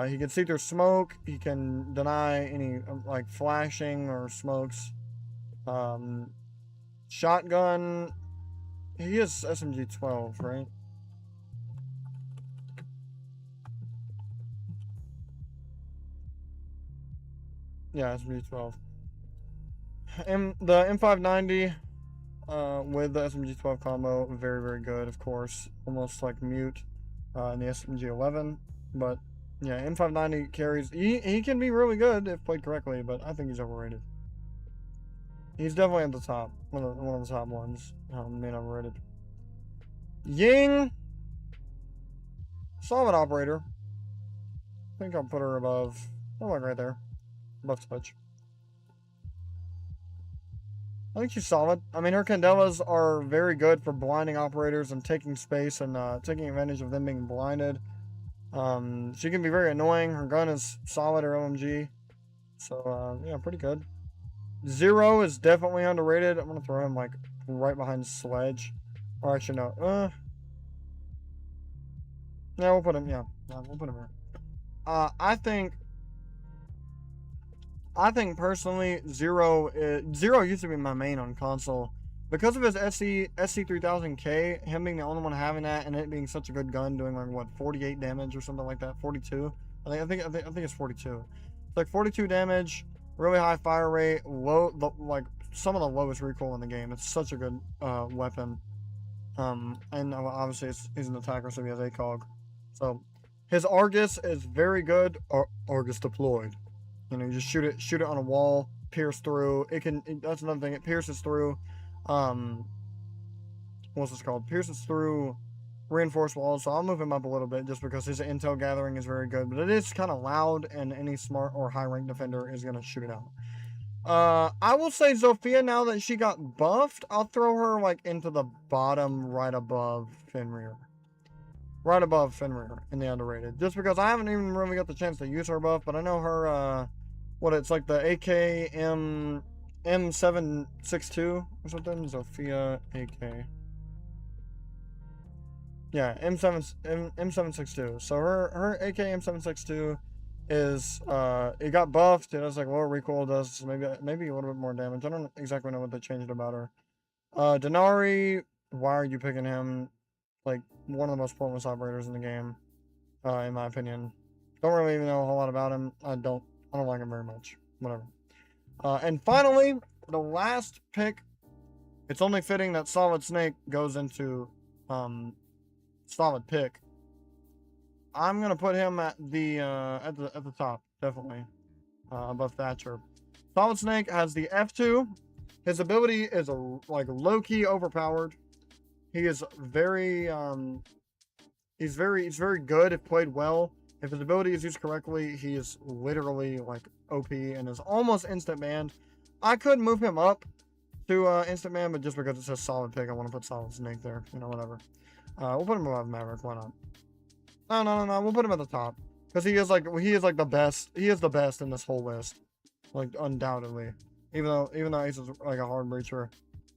Speaker 1: He can see through smoke. He can deny any like flashing or smokes. Shotgun. He is SMG-12, right? Yeah, SMG-12. And the M590 with the SMG-12 combo, very, very good, of course. Almost like mute in the SMG-11. But yeah, M590 carries. He can be really good if played correctly, but I think he's overrated. He's definitely at the top. One of the top ones. Being overrated. Ying. solid operator. I think I'll put her above, like right there, above Twitch. I think she's solid. I mean, her Candelas are very good for blinding operators and taking space and taking advantage of them being blinded. She can be very annoying. Her gun is solid, her OMG. So, yeah, pretty good. Zero is definitely underrated. I'm going to throw him, like, right behind Sledge. Or actually, no. Yeah, we'll put him, yeah. We'll put him here. I think personally, Zero used to be my main on console. Because of his SC3000K, him being the only one having that, and it being such a good gun, doing like what 48 damage or something like that, 42. I think it's 42. It's like 42 damage, really high fire rate, like some of the lowest recoil in the game. It's such a good weapon. And obviously he's an attacker, so he has ACOG. So his Argus is very good. Argus deployed. You know, you just shoot it on a wall, pierce through. That's another thing. It pierces through, what's this called? Pierces through reinforced walls. So I'll move him up a little bit just because his intel gathering is very good. But it is kind of loud, and any smart or high rank defender is gonna shoot it out. I will say Zofia, now that she got buffed, I'll throw her like into the bottom right above Fenrir. Right above Fenrir in the underrated. Just because I haven't even really got the chance to use her buff, but I know her, it's like the AK M762 or something. Zofia AK. Yeah, M762. So her AK M762 is, it got buffed. It has like lower recoil, does maybe a little bit more damage. I don't exactly know what they changed about her. Denari, why are you picking him? Like, one of the most pointless operators in the game, in my opinion. Don't really even know a whole lot about him. I don't like him very much. Whatever. And finally, the last pick. It's only fitting that Solid Snake goes into solid pick. I'm gonna put him at the top, definitely, above Thatcher. Solid Snake has the F2. His ability is like low-key overpowered. He is very he's very good if played well. If his ability is used correctly, he is literally like OP and is almost instant banned. I could move him up to instant ban, but just because it says solid pick, I want to put Solid Snake there. You know, whatever. We'll put him above Maverick. Why not? No. We'll put him at the top because he is like the best. He is the best in this whole list, like undoubtedly. Even though he's like a hard breacher.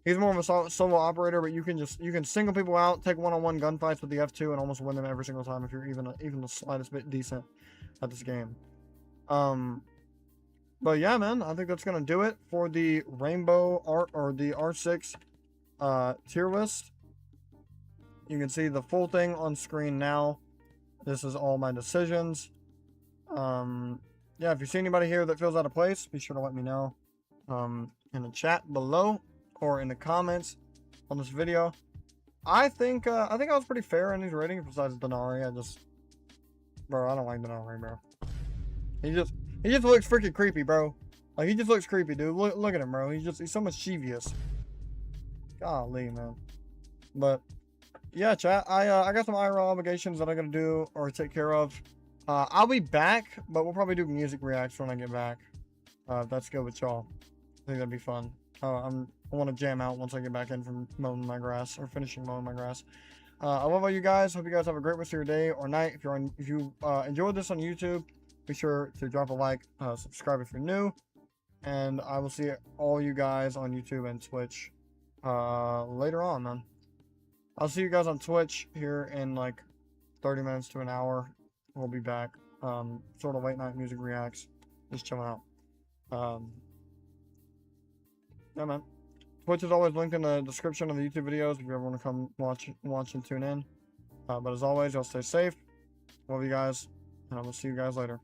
Speaker 1: He's more of a solo operator, but you can single people out, take one-on-one gunfights with the F2, and almost win them every single time if you're even the slightest bit decent at this game. But yeah, man, I think that's gonna do it for the Rainbow Art or the R6 tier list. You can see the full thing on screen now. This is all my decisions. Yeah, if you see anybody here that feels out of place, be sure to let me know in the chat below. Or in the comments on this video. I think I was pretty fair in these ratings besides Denari. Bro, I don't like Denari, bro. He just looks freaking creepy, bro. Like, he just looks creepy, dude. Look at him, bro. He's so mischievous. Golly, man. But yeah, chat. I got some IRL obligations that I gotta do or take care of. I'll be back, but we'll probably do music reacts when I get back. If that's good with y'all. I think that'd be fun. I want to jam out once I get back in from mowing my grass or finishing mowing my grass. I love all you guys. Hope you guys have a great rest of your day or night. If you enjoyed this on YouTube, be sure to drop a like, subscribe if you're new, and I will see all you guys on YouTube and Twitch later on, man. I'll see you guys on Twitch here in like 30 minutes to an hour. We'll be back. Sort of late night music reacts. Just chilling out. Yeah, man. Twitch is always linked in the description of the YouTube videos if you ever want to come watch and tune in. But as always, y'all stay safe. Love you guys, and I will see you guys later.